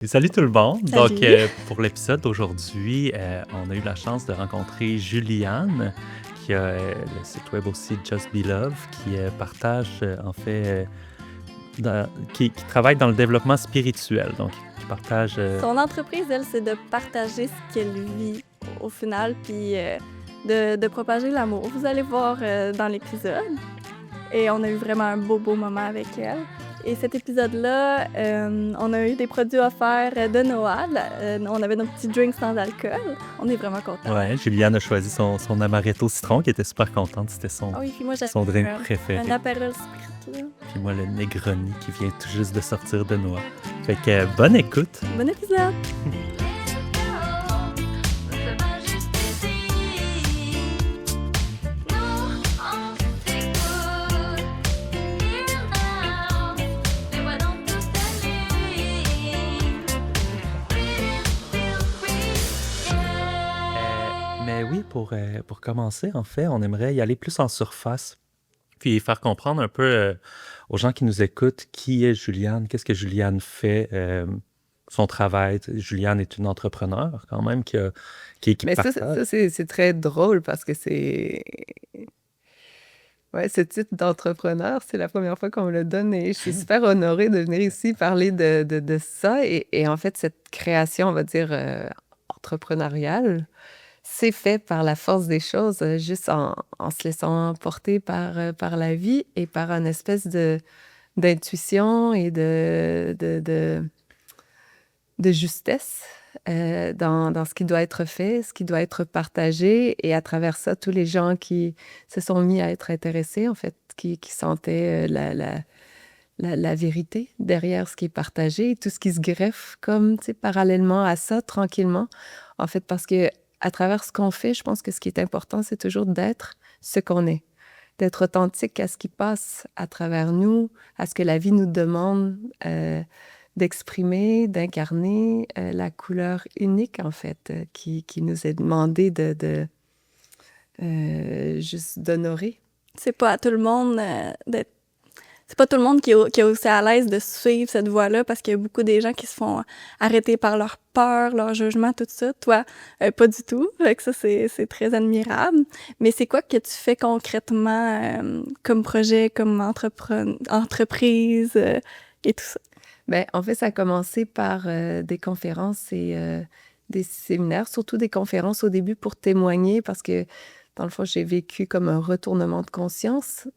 Et salut tout le monde. Donc, Salut. pour l'épisode d'aujourd'hui, on a eu la chance de rencontrer Juliane, qui a le site web aussi Just Be Love, qui partage, en fait, qui travaille dans le développement spirituel. Donc, qui partage. Son entreprise, elle, c'est de partager ce qu'elle vit au final, puis de propager l'amour. Vous allez voir dans l'épisode. Et on a eu vraiment un beau moment avec elle. Et cet épisode-là, on a eu des produits offerts de Noël. On avait nos petits drinks sans alcool. On est vraiment contents. Ouais, Juliane a choisi son amaretto citron, qui était super contente. C'était son, Ah oui, puis moi, j'avais son drink un préféré. Aperol Spritz, là. Puis moi, le Negroni, qui vient tout juste de sortir de noix. Fait que bonne écoute. Bon épisode! Mais oui, pour commencer, en fait, on aimerait y aller plus en surface, puis faire comprendre un peu aux gens qui nous écoutent qui est Juliane, qu'est-ce que Juliane fait, son travail. Juliane est une entrepreneure quand même qui Mais ça, partage. c'est très drôle parce que c'est... Ouais, ce titre d'entrepreneur, c'est la première fois qu'on me le donne et je suis super honorée de venir ici parler de ça. Et en fait, cette création, on va dire, entrepreneuriale, c'est fait par la force des choses, juste en se laissant porter par la vie et par une espèce d'intuition et de justesse dans ce qui doit être fait, ce qui doit être partagé. Et à travers ça, tous les gens qui se sont mis à être intéressés, en fait, qui sentaient la vérité derrière ce qui est partagé et tout ce qui se greffe comme, tu sais, parallèlement à ça, tranquillement. En fait, parce que à travers ce qu'on fait, je pense que ce qui est important, c'est toujours d'être ce qu'on est, d'être authentique à ce qui passe à travers nous, à ce que la vie nous demande d'exprimer, d'incarner la couleur unique, en fait, qui nous est demandée juste d'honorer. C'est pas à tout le monde d'être. C'est pas tout le monde qui est aussi à l'aise de suivre cette voie-là parce qu'il y a beaucoup des gens qui se font arrêter par leur peur, leur jugement, tout ça. Toi, pas du tout. Fait que ça, c'est très admirable. Mais c'est quoi que tu fais concrètement comme projet, comme entreprise et tout ça? Bien, en fait, ça a commencé par des conférences et des séminaires, surtout des conférences au début pour témoigner parce que, dans le fond, j'ai vécu comme un retournement de conscience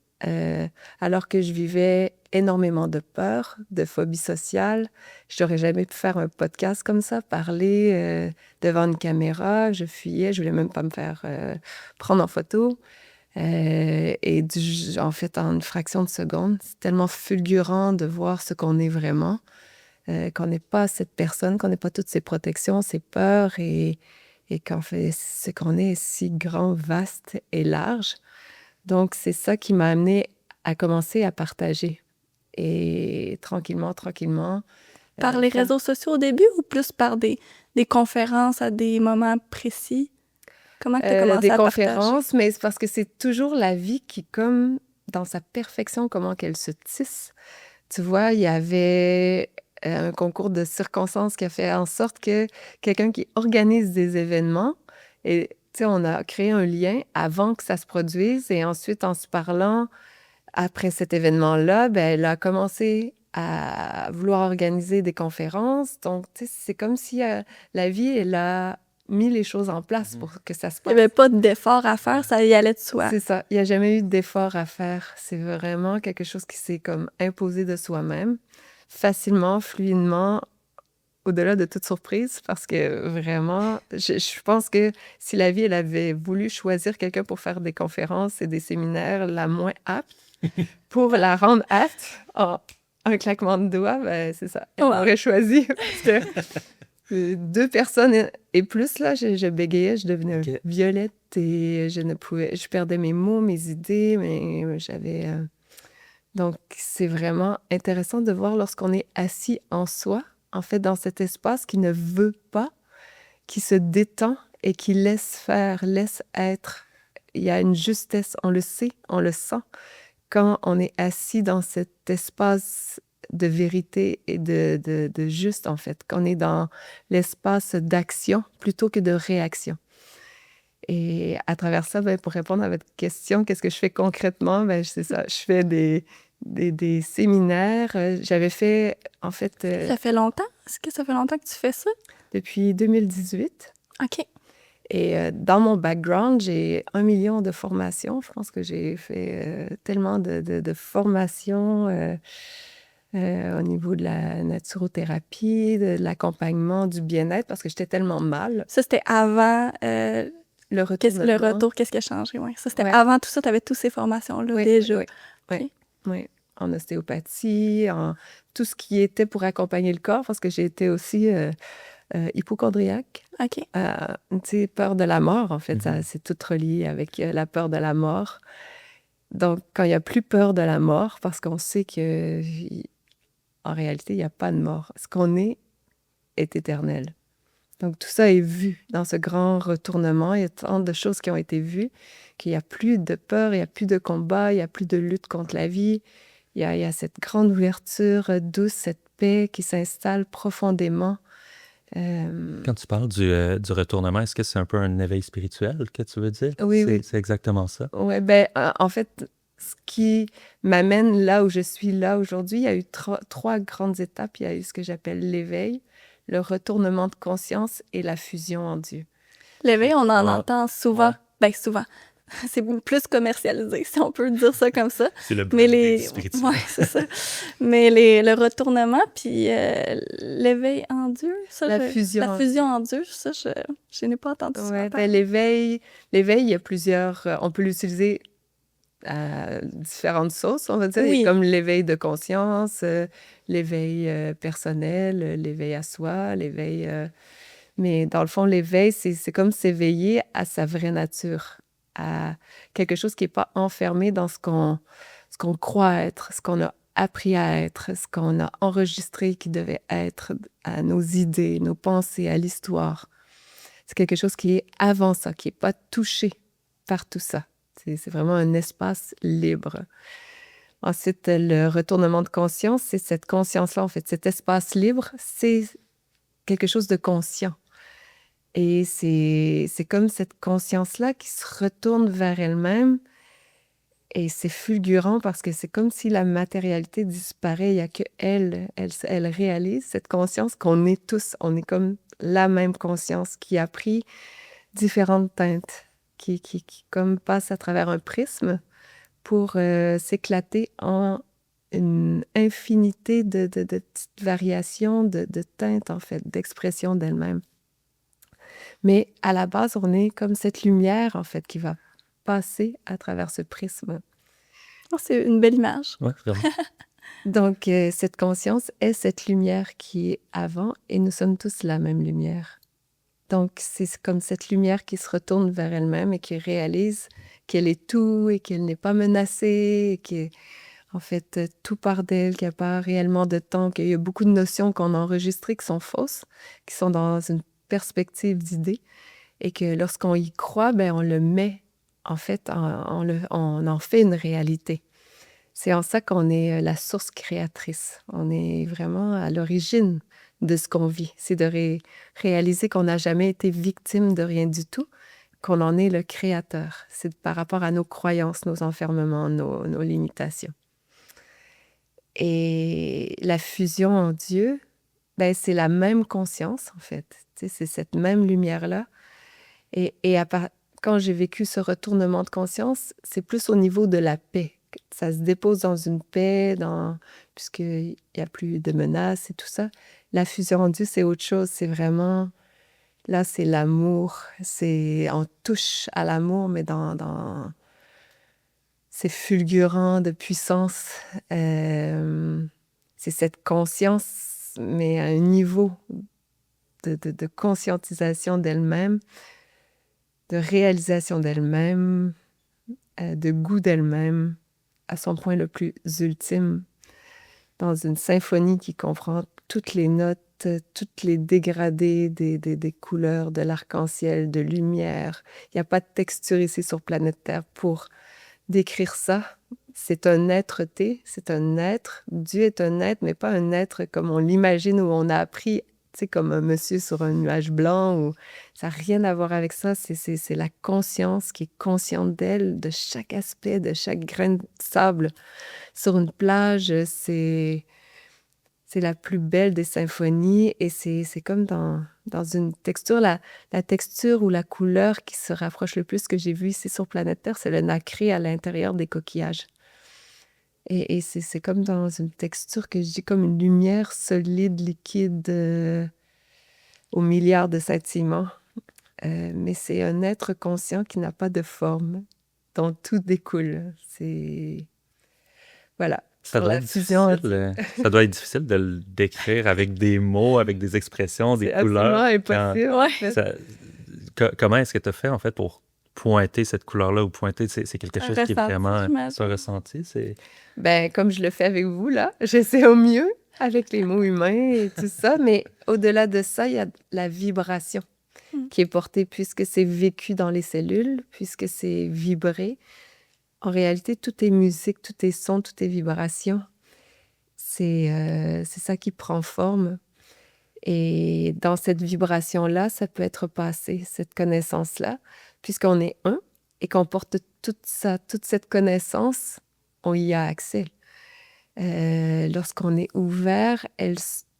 alors que je vivais énormément de peur, de phobie sociale. Je n'aurais jamais pu faire un podcast comme ça, parler devant une caméra. Je fuyais, je voulais même pas me faire prendre en photo. Et en fait, en une fraction de seconde, c'est tellement fulgurant de voir ce qu'on est vraiment, qu'on n'est pas cette personne, qu'on n'est pas toutes ces protections, ces peurs, et qu'en fait, ce qu'on est si grand, vaste et large. Donc, c'est ça qui m'a amenée à commencer à partager. Et tranquillement, Par les réseaux sociaux au début ou plus par des conférences à des moments précis? Comment tu as commencé des à conférences, mais c'est parce que c'est toujours la vie qui, comme dans sa perfection, comment qu'elle se tisse. Tu vois, il y avait un concours de circonstances qui a fait en sorte que quelqu'un qui organise des événements, et tu sais, on a créé un lien avant que ça se produise, et ensuite, en se parlant, après cet événement-là, ben, elle a commencé à vouloir organiser des conférences. Donc, tu sais, c'est comme si la vie, elle a mis les choses en place pour que ça se Il n'y passe. avait pas d'effort à faire, ça y allait de soi. C'est ça. Il n'y a jamais eu d'effort à faire. C'est vraiment quelque chose qui s'est comme imposé de soi-même, facilement, fluidement, au-delà de toute surprise, parce que vraiment, je pense que si la vie, elle avait voulu choisir quelqu'un pour faire des conférences et des séminaires la moins apte, pour la rendre apte, en un claquement de doigts, ben, c'est ça. Elle aurait choisi, parce que 2 personnes et plus, là, je bégayais, je devenais violette et je perdais mes mots, mes idées, mais j'avais... Donc, c'est vraiment intéressant de voir lorsqu'on est assis en soi, en fait, dans cet espace qui ne veut pas, qui se détend et qui laisse faire, laisse être. Il y a une justesse, on le sait, on le sent. Quand on est assis dans cet espace de vérité et de juste, en fait, qu'on est dans l'espace d'action plutôt que de réaction. Et à travers ça, ben, pour répondre à votre question, qu'est-ce que je fais concrètement? Ben, c'est ça, je fais des séminaires. J'avais fait, en fait, Ça fait longtemps? Est-ce que ça fait longtemps que tu fais ça? depuis 2018. OK. Et dans mon background, j'ai 1 million de formations. Je pense que j'ai fait tellement de formations au niveau de la naturothérapie, de l'accompagnement, du bien-être, parce que j'étais tellement mal. Ça, c'était avant Le le retournement. retour, qu'est-ce qui a changé? Ouais. Ça, c'était Ouais. avant tout ça, tu avais toutes ces formations-là Oui, déjà. oui, oui, OK. oui. En ostéopathie, en tout ce qui était pour accompagner le corps, parce que j'ai été aussi hypochondriaque. OK. Tu sais, peur de la mort, en fait, ça, Mhm. c'est tout relié avec la peur de la mort. Donc, quand il n'y a plus peur de la mort, parce qu'on sait que en réalité, il n'y a pas de mort. Ce qu'on est éternel. Donc, tout ça est vu dans ce grand retournement. Il y a tant de choses qui ont été vues, qu'il n'y a plus de peur, il n'y a plus de combat, il n'y a plus de lutte contre la vie. Il y a cette grande ouverture douce, cette paix qui s'installe profondément. Quand tu parles du retournement, est-ce que c'est un peu un éveil spirituel que tu veux dire? Oui, oui. C'est exactement ça. Ouais, ben, en fait, ce qui m'amène là où je suis là aujourd'hui, il y a eu trois grandes étapes. Il y a eu ce que j'appelle l'éveil, le retournement de conscience et la fusion en Dieu. L'éveil, on en Wow. entend souvent. Ouais. Ben, souvent. C'est plus commercialisé, si on peut dire ça comme ça. C'est le Mais branding spirituel. Ouais, c'est ça. Mais le retournement, puis l'éveil en Dieu, ça, La fusion la en fusion en Dieu, ça, je n'ai pas entendu souvent Ouais, parler. ben, l'éveil, il y a plusieurs. On peut l'utiliser à différentes sauces, on va dire. Il y a Oui. comme l'éveil de conscience, l'éveil personnel, l'éveil à soi, l'éveil. Mais dans le fond, l'éveil, c'est comme s'éveiller à sa vraie nature, à quelque chose qui n'est pas enfermé dans ce qu'on croit être, ce qu'on a appris à être, ce qu'on a enregistré qui devait être, à nos idées, nos pensées, à l'histoire. C'est quelque chose qui est avant ça, qui n'est pas touché par tout ça. C'est vraiment un espace libre. Ensuite, le retournement de conscience, c'est cette conscience-là, en fait, cet espace libre, c'est quelque chose de conscient. Et c'est comme cette conscience-là qui se retourne vers elle-même. Et c'est fulgurant parce que c'est comme si la matérialité disparaît. Il n'y a que elle réalise cette conscience qu'on est tous. On est comme la même conscience qui a pris différentes teintes, qui comme passe à travers un prisme pour s'éclater en une infinité de petites variations, de teintes, en fait, d'expression d'elle-même. Mais à la base, on est comme cette lumière, en fait, qui va passer à travers ce prisme. Oh, c'est une belle image. Ouais, vraiment. Donc, cette conscience est cette lumière qui est avant et nous sommes tous la même lumière. Donc, c'est comme cette lumière qui se retourne vers elle-même et qui réalise qu'elle est tout et qu'elle n'est pas menacée, et que, en fait, tout part d'elle, qu'il n'y a pas réellement de temps, qu'il y a beaucoup de notions qu'on a enregistrées qui sont fausses, qui sont dans une perspective d'idées, et que lorsqu'on y croit, ben, on le met, en fait, on en fait une réalité. C'est en ça qu'on est la source créatrice. On est vraiment à l'origine de ce qu'on vit. C'est de réaliser qu'on n'a jamais été victime de rien du tout, qu'on en est le créateur. C'est par rapport à nos croyances, nos enfermements, nos limitations. Et la fusion en Dieu, ben, c'est la même conscience, en fait. Tu sais, c'est cette même lumière-là. Et quand j'ai vécu ce retournement de conscience, c'est plus au niveau de la paix. Ça se dépose dans une paix, puisqu'il n'y a plus de menaces et tout ça. La fusion en Dieu, c'est autre chose. C'est vraiment... Là, c'est l'amour. On touche à l'amour, mais c'est fulgurant de puissance. C'est cette conscience, mais à un niveau de conscientisation d'elle-même, de réalisation d'elle-même, de goût d'elle-même, à son point le plus ultime, dans une symphonie qui comprend toutes les notes, toutes les dégradés des couleurs, de l'arc-en-ciel, de lumière. Il n'y a pas de texture ici sur planète Terre pour décrire ça. c'est un être-té, c'est un être. Dieu est un être, mais pas un être comme on l'imagine, où on a appris, tu sais, comme un monsieur sur un nuage blanc. Ou... Ça n'a rien à voir avec ça. C'est la conscience qui est consciente d'elle, de chaque aspect, de chaque grain de sable sur une plage. C'est la plus belle des symphonies et c'est comme dans une texture, la texture ou la couleur qui se rapproche le plus que j'ai vu ici sur Planète Terre, c'est le nacré à l'intérieur des coquillages. Et c'est comme dans une texture que je dis comme une lumière solide, liquide, aux milliards de scintillements. Mais c'est un être conscient qui n'a pas de forme, dont tout découle. C'est... Voilà. Ça Sur doit la être fusion, difficile, ça doit être difficile de le décrire avec des mots, avec des expressions, des c'est absolument couleurs. impossible. Ouais. En fait. Ça- comment est-ce que tu as fait, en fait, pour pointer cette couleur-là ou pointer, c'est quelque Un chose qui est ressenti, vraiment j'imagine. ça ressenti? Ben, comme je le fais avec vous, là, j'essaie au mieux avec les mots humains et tout ça, mais au-delà de ça, il y a la vibration Mm. qui est portée puisque c'est vécu dans les cellules, puisque c'est vibré. En réalité, tout est musique, tout est son, tout est vibration. C'est ça qui prend forme. Et dans cette vibration-là, ça peut être passé, cette connaissance-là, puisqu'on est un et qu'on porte toute cette connaissance, on y a accès. Lorsqu'on est ouvert,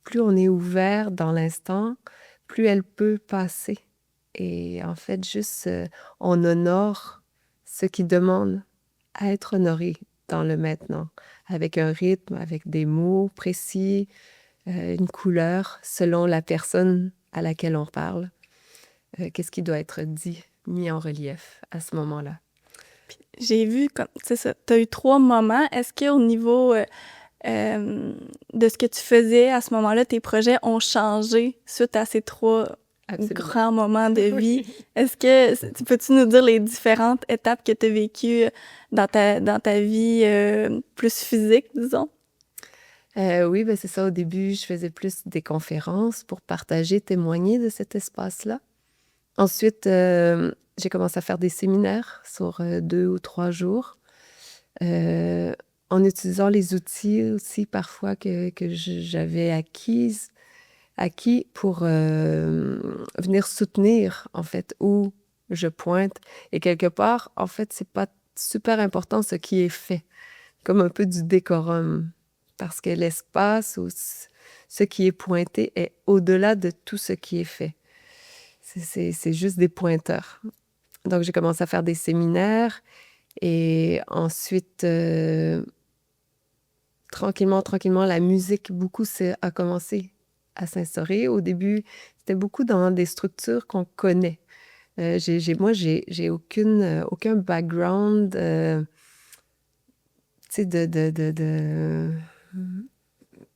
plus on est ouvert dans l'instant, plus elle peut passer. Et en fait, juste, on honore ce qui demande à être honoré dans le maintenant, avec un rythme, avec des mots précis, une couleur selon la personne à laquelle on parle. Qu'est-ce qui doit être dit, mis en relief à ce moment-là? J'ai vu, comme, c'est ça, tu as eu 3 moments. Est-ce qu'au niveau de ce que tu faisais à ce moment-là, tes projets ont changé suite à ces 3 Absolument. grands moments de vie? Oui. Est-ce que peux-tu nous dire les différentes étapes que tu as vécues dans ta vie plus physique, disons? Oui, ben c'est ça. Au début, je faisais plus des conférences pour partager, témoigner de cet espace-là. Ensuite, j'ai commencé à faire des séminaires sur 2 ou 3 jours, en utilisant les outils aussi parfois que j'avais acquis pour venir soutenir, en fait, où je pointe. Et quelque part, en fait, c'est pas super important ce qui est fait, comme un peu du décorum, parce que l'espace ou ce qui est pointé est au-delà de tout ce qui est fait. C'est juste des pointeurs. Donc, j'ai commencé à faire des séminaires et ensuite, tranquillement, la musique, beaucoup a commencé à s'instaurer. Au début, c'était beaucoup dans des structures qu'on connaît. Moi, j'ai aucun background, tu sais, de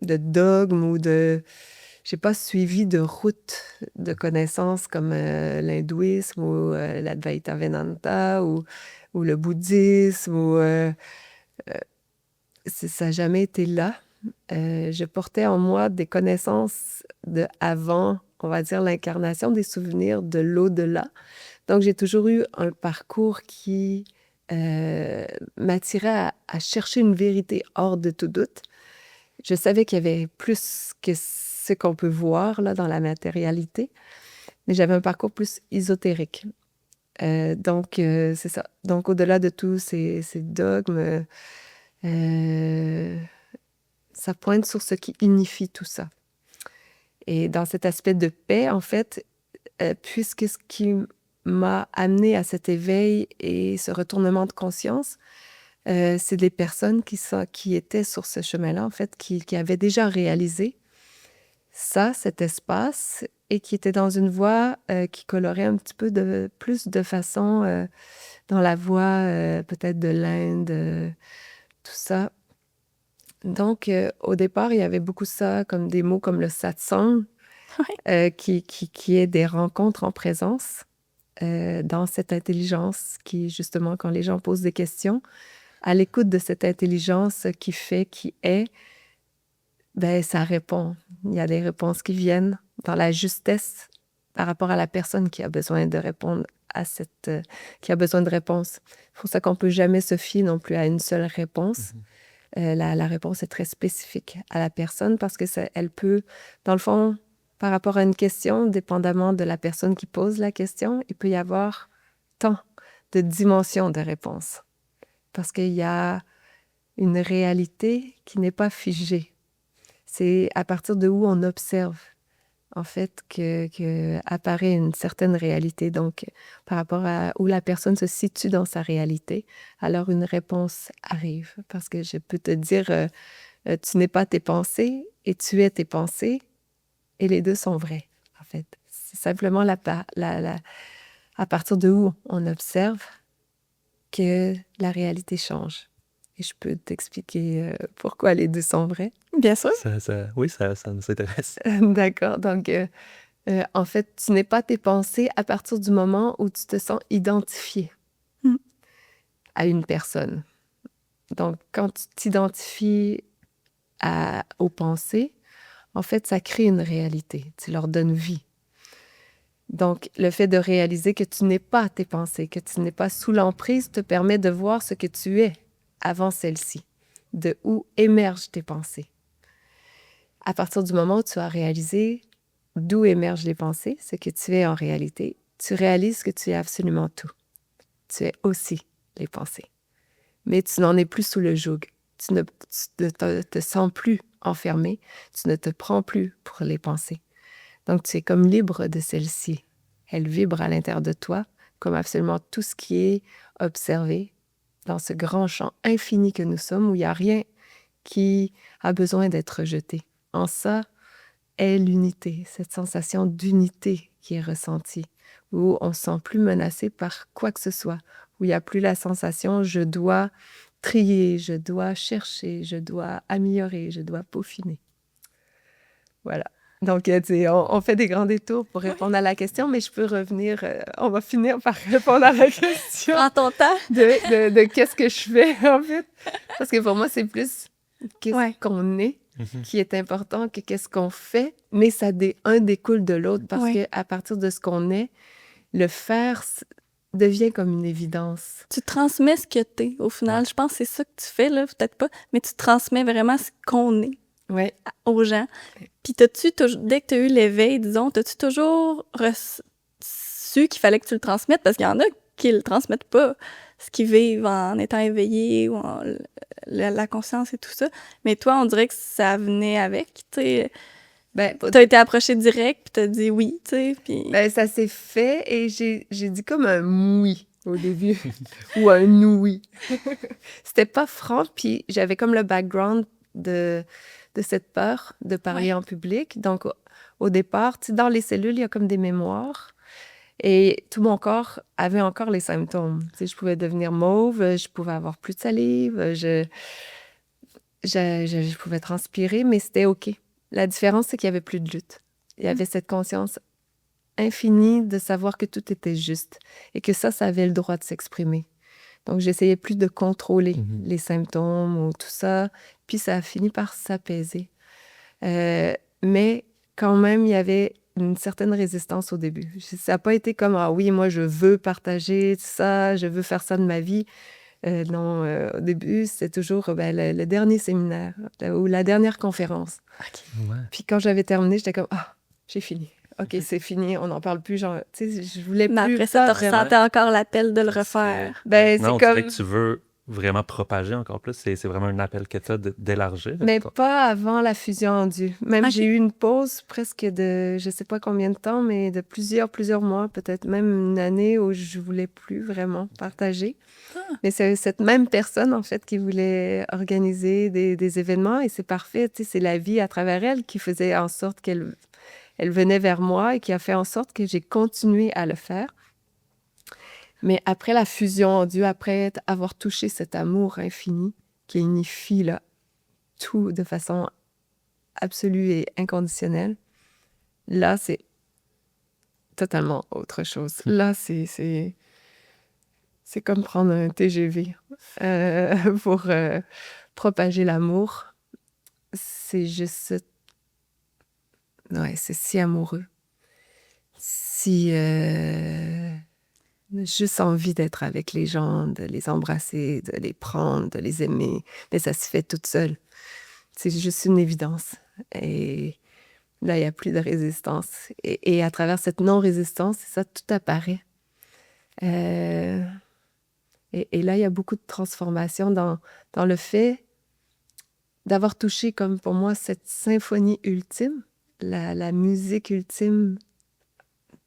dogme ou de... J'ai pas suivi de route de connaissances comme l'hindouisme ou l'Advaita Vedanta ou le bouddhisme. Ça n'a jamais été là. Je portais en moi des connaissances de avant, on va dire, l'incarnation, des souvenirs de l'au-delà. Donc, j'ai toujours eu un parcours qui m'attirait à chercher une vérité hors de tout doute. Je savais qu'il y avait plus que ce qu'on peut voir là, dans la matérialité, mais j'avais un parcours plus ésotérique. Donc, c'est ça. Donc, au-delà de tous ces dogmes, ça pointe sur ce qui unifie tout ça. Et dans cet aspect de paix, en fait, puisque ce qui m'a amené à cet éveil et ce retournement de conscience, c'est des personnes qui étaient sur ce chemin-là, en fait, qui avaient déjà réalisé ça, cet espace, et qui étaient dans une voie qui colorait un petit peu plus de façon dans la voie peut-être de l'Inde, tout ça. Donc, au départ, il y avait beaucoup ça, comme des mots comme le satsang, qui est des rencontres en présence dans cette intelligence qui, justement, quand les gens posent des questions, à l'écoute de cette intelligence qui est, ben ça répond. Il y a des réponses qui viennent dans la justesse par rapport à la personne qui a besoin de répondre qui a besoin de réponse. C'est pour ça qu'on ne peut jamais se fier non plus à une seule réponse. La réponse est très spécifique à la personne parce que elle peut, dans le fond, par rapport à une question, dépendamment de la personne qui pose la question, il peut y avoir tant de dimensions de réponse. Parce qu'il y a une réalité qui n'est pas figée. C'est à partir de où on observe, en fait, que apparaît une certaine réalité. Donc, par rapport à où la personne se situe dans sa réalité, alors une réponse arrive. Parce que je peux te dire, tu n'es pas tes pensées et tu es tes pensées, et les deux sont vrais, en fait. C'est simplement à partir de où on observe que la réalité change. Et je peux t'expliquer pourquoi les deux sont vrais. Bien sûr. Oui, ça nous intéresse. D'accord. Donc, en fait, tu n'es pas tes pensées à partir du moment où tu te sens identifié à une personne. Donc, quand tu t'identifies aux pensées, en fait, ça crée une réalité. Tu leur donnes vie. Donc, le fait de réaliser que tu n'es pas tes pensées, que tu n'es pas sous l'emprise, te permet de voir ce que tu es avant celle-ci, de où émergent tes pensées. À partir du moment où tu as réalisé d'où émergent les pensées, ce que tu es en réalité, tu réalises que tu es absolument tout. Tu es aussi les pensées. Mais tu n'en es plus sous le joug. Tu ne te sens plus enfermé. Tu ne te prends plus pour les pensées. Donc, tu es comme libre de celle-ci. Elle vibre à l'intérieur de toi, comme absolument tout ce qui est observé dans ce grand champ infini que nous sommes, où il n'y a rien qui a besoin d'être jeté. En ça est l'unité, cette sensation d'unité qui est ressentie, où on ne se sent plus menacé par quoi que ce soit, où il n'y a plus la sensation « je dois trier, je dois chercher, je dois améliorer, je dois peaufiner ». Voilà. Donc, on fait des grands détours pour répondre à la question, mais je peux revenir, on va finir par répondre à la question. Prends ton temps. de qu'est-ce que je fais, en fait. Parce que pour moi, c'est plus qu'est-ce qu'on est qui est important que qu'est-ce qu'on fait, mais un découle de l'autre parce qu'à partir de ce qu'on est, le faire devient comme une évidence. Tu transmets ce que t'es, au final. Je pense que c'est ça que tu fais, là, peut-être pas, mais tu transmets vraiment ce qu'on est aux gens. Puis dès que tu as eu l'éveil, disons, t'as-tu toujours su qu'il fallait que tu le transmettes? Parce qu'il y en a qui le transmettent pas, ce qu'ils vivent en étant éveillés ou la conscience et tout ça. Mais toi, on dirait que ça venait avec, tu sais. T'as été approché direct, puis t'as dit oui, tu sais. Puis... ça s'est fait et j'ai dit comme un oui au début, ou un oui. C'était pas franc, puis j'avais comme le background de cette peur de parler en public. Donc, au départ, tu sais, dans les cellules, il y a comme des mémoires. Et tout mon corps avait encore les symptômes. Tu sais, je pouvais devenir mauve, je pouvais avoir plus de salive, je pouvais transpirer, mais c'était OK. La différence, c'est qu'il n'y avait plus de lutte. Il y avait cette conscience infinie de savoir que tout était juste et que ça avait le droit de s'exprimer. Donc, j'essayais plus de contrôler les symptômes ou tout ça. Puis, ça a fini par s'apaiser. Mais quand même, il y avait une certaine résistance au début. Ça n'a pas été comme « Ah oui, moi, je veux partager ça, je veux faire ça de ma vie ». Non, au début, c'était toujours le dernier séminaire ou la dernière conférence. Puis quand j'avais terminé, j'étais comme « Ah, j'ai fini. OK, c'est fini, on n'en parle plus. » Genre, tu sais, je voulais plus. Mais après ça, tu ressentais encore l'appel de le refaire. Non, on dirait que tu veux vraiment propager encore plus. C'est vraiment un appel que tu as d'élargir. Mais pas avant la fusion en Dieu. Même j'ai eu une pause presque de, je sais pas combien de temps, mais de plusieurs mois, peut-être même une année où je voulais plus vraiment partager. Mais c'est cette même personne, en fait, qui voulait organiser des événements et c'est parfait. Tu sais, c'est la vie à travers elle qui faisait en sorte qu'elle venait vers moi et qui a fait en sorte que j'ai continué à le faire. Mais après la fusion en Dieu, après avoir touché cet amour infini qui unifie là, tout de façon absolue et inconditionnelle, là, c'est totalement autre chose. Là, c'est comme prendre un TGV pour propager l'amour. C'est juste... Ouais, c'est si amoureux. Si... juste envie d'être avec les gens, de les embrasser, de les prendre, de les aimer. Mais ça se fait toute seule. C'est juste une évidence. Et là, il n'y a plus de résistance. Et à travers cette non-résistance, c'est ça, tout apparaît. Euh, et là, il y a beaucoup de transformation dans le fait d'avoir touché, comme pour moi, cette symphonie ultime, la musique ultime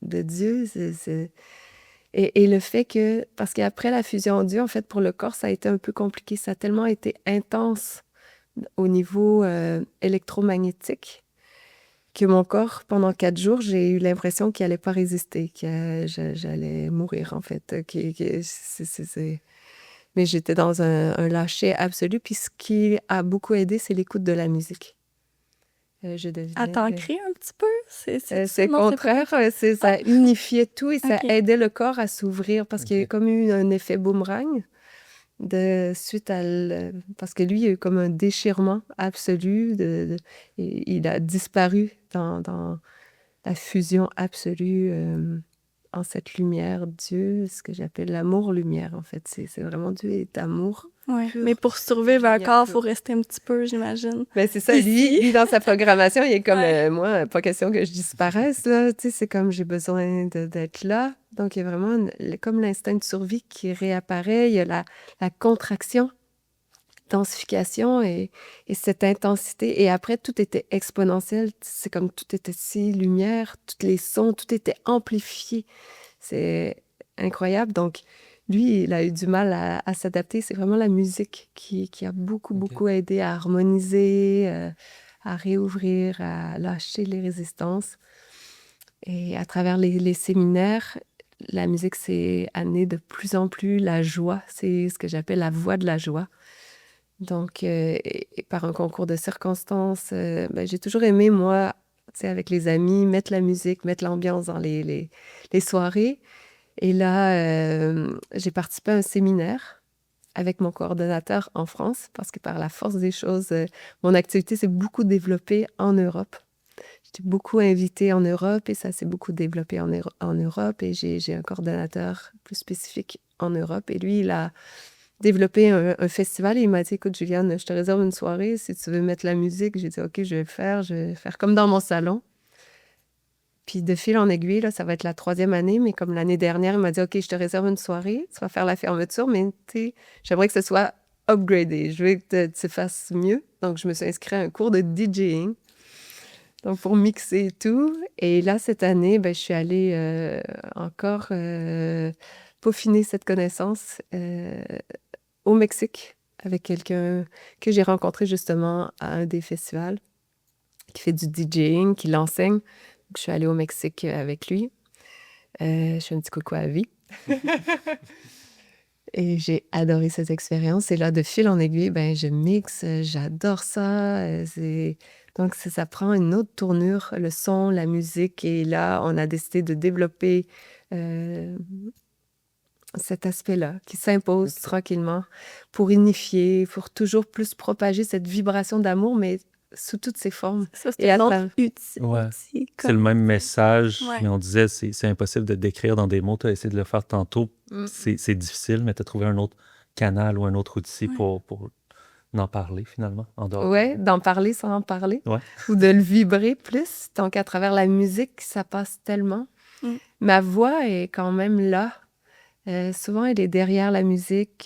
de Dieu. Et le fait que, parce qu'après la fusion en Dieu, en fait, pour le corps, ça a été un peu compliqué. Ça a tellement été intense au niveau électromagnétique que mon corps, pendant 4 jours, j'ai eu l'impression qu'il n'allait pas résister, que j'allais mourir, en fait. Mais j'étais dans un lâcher absolu. Puis ce qui a beaucoup aidé, c'est l'écoute de la musique. Je À devenais... t'ancrer un petit peu? c'est le non, c'est pas... contraire, ça unifiait tout et ça OK. aidait le corps à s'ouvrir parce qu'il y a eu comme eu un effet boomerang suite à parce que lui, il y a eu comme un déchirement absolu. Et il a disparu dans la fusion absolue en cette lumière. Dieu, ce que j'appelle l'amour-lumière, en fait. C'est vraiment Dieu est amour. Ouais. Pur. Mais pour survivre un Lumière corps, il pure. faut rester un petit peu, j'imagine. Ben c'est ça, Ici. lui, dans sa programmation, il est comme, Ouais. moi, pas question que je disparaisse, là, tu sais, c'est comme j'ai besoin d'être là. Donc, il y a vraiment comme l'instinct de survie qui réapparaît, il y a la contraction, densification et cette intensité. Et après, tout était exponentiel, c'est comme tout était si lumière, tous les sons, tout était amplifié. C'est incroyable. Donc, lui, il a eu du mal à s'adapter. C'est vraiment la musique qui a beaucoup, beaucoup aidé à harmoniser, à réouvrir, à lâcher les résistances. Et à travers les séminaires, la musique s'est amenée de plus en plus la joie. C'est ce que j'appelle la voix de la joie. Donc, et par un concours de circonstances, ben, j'ai toujours aimé, moi, tu sais, avec les amis, mettre la musique, mettre l'ambiance dans les soirées. Et là, j'ai participé à un séminaire avec mon coordonnateur en France parce que par la force des choses, mon activité s'est beaucoup développée en Europe. J'étais beaucoup invitée en Europe et ça s'est beaucoup développé en Europe et j'ai un coordonnateur plus spécifique en Europe. Et lui, il a développé un festival et il m'a dit, écoute, Juliane, je te réserve une soirée si tu veux mettre la musique. J'ai dit, OK, je vais le faire comme dans mon salon. Puis de fil en aiguille, là, ça va être la 3e année, mais comme l'année dernière, il m'a dit, OK, je te réserve une soirée, tu vas faire la fermeture, mais j'aimerais que ce soit upgradé. Je veux que tu fasses mieux. Donc, je me suis inscrite à un cours de DJing, donc pour mixer et tout. Et là, cette année, ben, je suis allée encore peaufiner cette connaissance au Mexique avec quelqu'un que j'ai rencontré justement à un des festivals, qui fait du DJing, qui l'enseigne. Je suis allée au Mexique avec lui. Je fais un petit coucou à Vie. Et j'ai adoré cette expérience. Et là, de fil en aiguille, ben, je mixe, j'adore ça. Donc, ça prend une autre tournure, le son, la musique. Et là, on a décidé de développer cet aspect-là qui s'impose tranquillement pour unifier, pour toujours plus propager cette vibration d'amour, mais sous toutes ses formes. Ça, Et c'est à un autre travers- Ouais. outil. C'est le même message, Ouais. mais on disait c'est impossible de décrire dans des mots. Tu as essayé de le faire tantôt. Mm. C'est difficile, mais tu as trouvé un autre canal ou un autre outil Ouais. pour en parler finalement, en dehors. Ouais, d'en parler sans en parler. Ouais. Ou de le vibrer plus. Donc, à travers la musique, ça passe tellement. Mm. Ma voix est quand même là. Souvent, elle est derrière la musique.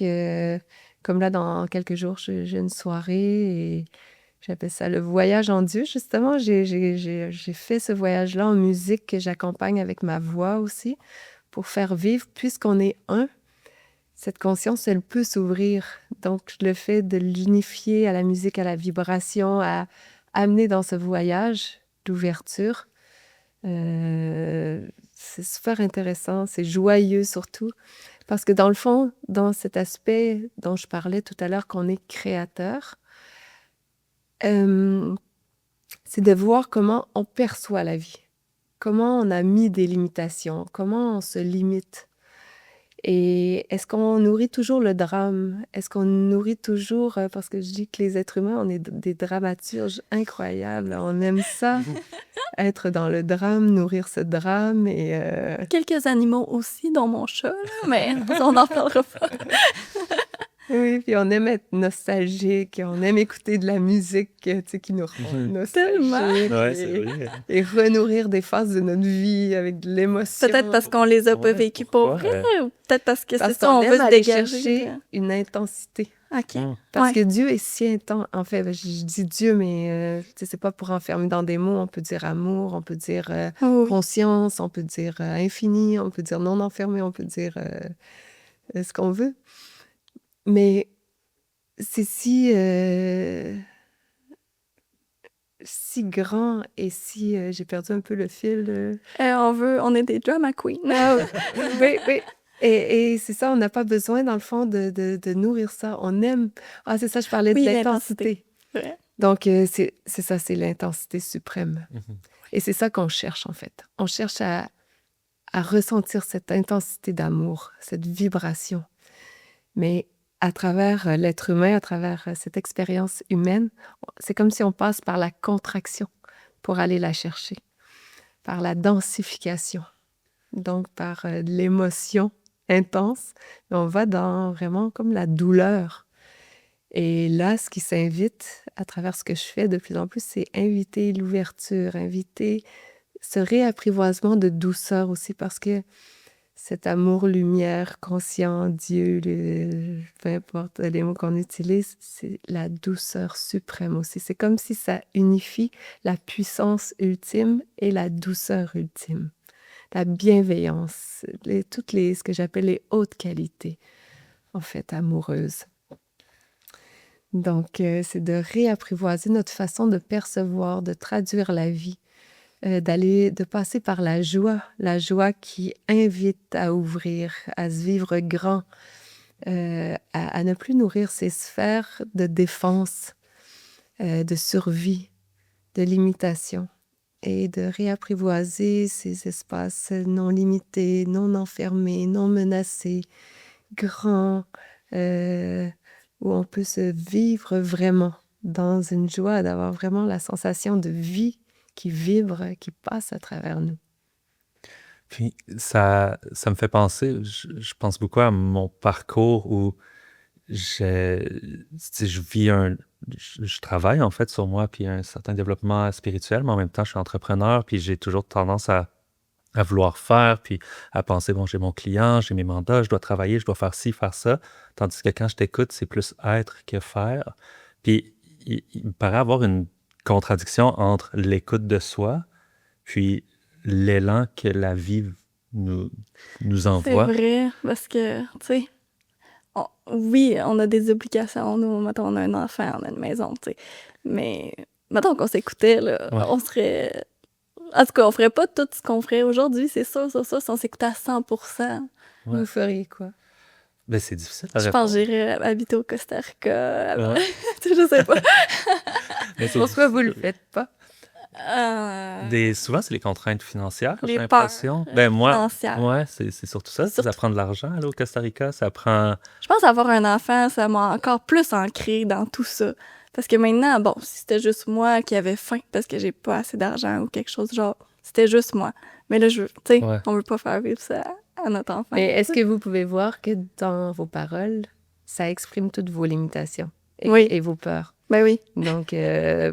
Comme là, dans quelques jours, j'ai une soirée et j'appelle ça le voyage en Dieu, justement. J'ai fait ce voyage-là en musique que j'accompagne avec ma voix aussi pour faire vivre, puisqu'on est un, cette conscience, elle peut s'ouvrir. Donc, le fait de l'unifier à la musique, à la vibration, à amener dans ce voyage d'ouverture, c'est super intéressant, c'est joyeux surtout. Parce que dans le fond, dans cet aspect dont je parlais tout à l'heure, qu'on est créateur, c'est de voir comment on perçoit la vie, comment on a mis des limitations, comment on se limite. Et est-ce qu'on nourrit toujours le drame? Est-ce qu'on nourrit toujours... parce que je dis que les êtres humains, on est des dramaturges incroyables. On aime ça, être dans le drame, nourrir ce drame. Et Quelques animaux aussi, dont mon chat, là, mais on n'en parlera pas. oui, puis on aime être nostalgique, on aime écouter de la musique, tu sais, qui nous rend Tellement. nostalgique Ouais, c'est vrai. et renourrir des phases de notre vie avec de l'émotion. Peut-être parce qu'on les a pas Ouais, vécues pour pourquoi? vrai, ou peut-être parce que Parce c'est ça, qu'on on veut aime se aller dégager. chercher une intensité. OK. Parce Ouais. que Dieu est si intense. En fait, je dis Dieu, mais tu sais, c'est pas pour enfermer dans des mots. On peut dire amour, on peut dire Oui. conscience, on peut dire infini, on peut dire non enfermé, on peut dire ce qu'on veut. Mais c'est si grand et si... j'ai perdu un peu le fil. On est des drama queens. Ah, oui, oui. Et c'est ça, on n'a pas besoin, dans le fond, de nourrir ça. On aime... Ah, c'est ça, je parlais de Oui, l'intensité. Ouais. Donc, c'est ça, c'est l'intensité suprême. Et c'est ça qu'on cherche, en fait. On cherche à ressentir cette intensité d'amour, cette vibration. Mais à travers l'être humain, à travers cette expérience humaine, c'est comme si on passe par la contraction pour aller la chercher, par la densification, donc par l'émotion intense. Mais on va dans vraiment comme la douleur. Et là, ce qui s'invite à travers ce que je fais de plus en plus, c'est inviter l'ouverture, inviter ce réapprivoisement de douceur aussi, parce que cet amour, lumière, conscient, Dieu, peu importe les mots qu'on utilise, c'est la douceur suprême aussi. C'est comme si ça unifie la puissance ultime et la douceur ultime, la bienveillance, ce que j'appelle les hautes qualités, en fait, amoureuses. Donc, c'est de réapprivoiser notre façon de percevoir, de traduire la vie, de passer par la joie qui invite à ouvrir, à se vivre grand, à ne plus nourrir ces sphères de défense, de survie, de limitation, et de réapprivoiser ces espaces non limités, non enfermés, non menacés, grands, où on peut se vivre vraiment dans une joie, d'avoir vraiment la sensation de vie qui vibre, qui passe à travers nous. Puis ça me fait penser, je pense beaucoup à mon parcours où je vis je travaille en fait sur moi, puis un certain développement spirituel, mais en même temps, je suis entrepreneur, puis j'ai toujours tendance à vouloir faire, puis à penser, bon, j'ai mon client, j'ai mes mandats, je dois travailler, je dois faire ci, faire ça. Tandis que quand je t'écoute, c'est plus être que faire. Puis il me paraît avoir une contradiction entre l'écoute de soi, puis l'élan que la vie nous C'est envoie. vrai, parce que, tu sais, oui, on a des obligations. Nous, mettons, on a un enfant, on a une maison, tu sais. Mais, mettons qu'on s'écoutait, là, Ouais. on serait... En tout cas, on ferait pas tout ce qu'on ferait aujourd'hui, c'est sûr, si on s'écoutait à 100%. Ouais. Vous feriez quoi? Ben, c'est difficile à Je répondre. pense que j'irais habiter au Costa Rica. Ouais. Je sais pas. Mais c'est Pourquoi vous le difficile. faites pas? Souvent, c'est les contraintes financières, j'ai Les l'impression. peurs Ben moi, financières. ouais, c'est surtout ça. Ça Surtout- prend de l'argent, aller au Costa Rica. Ça prend... Je pense avoir un enfant, ça m'a encore plus ancré dans tout ça. Parce que maintenant, bon, si c'était juste moi qui avait faim parce que j'ai pas assez d'argent ou quelque chose, genre, c'était juste moi. Mais là, tu sais, Ouais. on veut pas faire vivre ça à notre enfant. Mais est-ce que vous pouvez voir que dans vos paroles, ça exprime toutes vos limitations Oui. et vos peurs? Ben oui. Donc,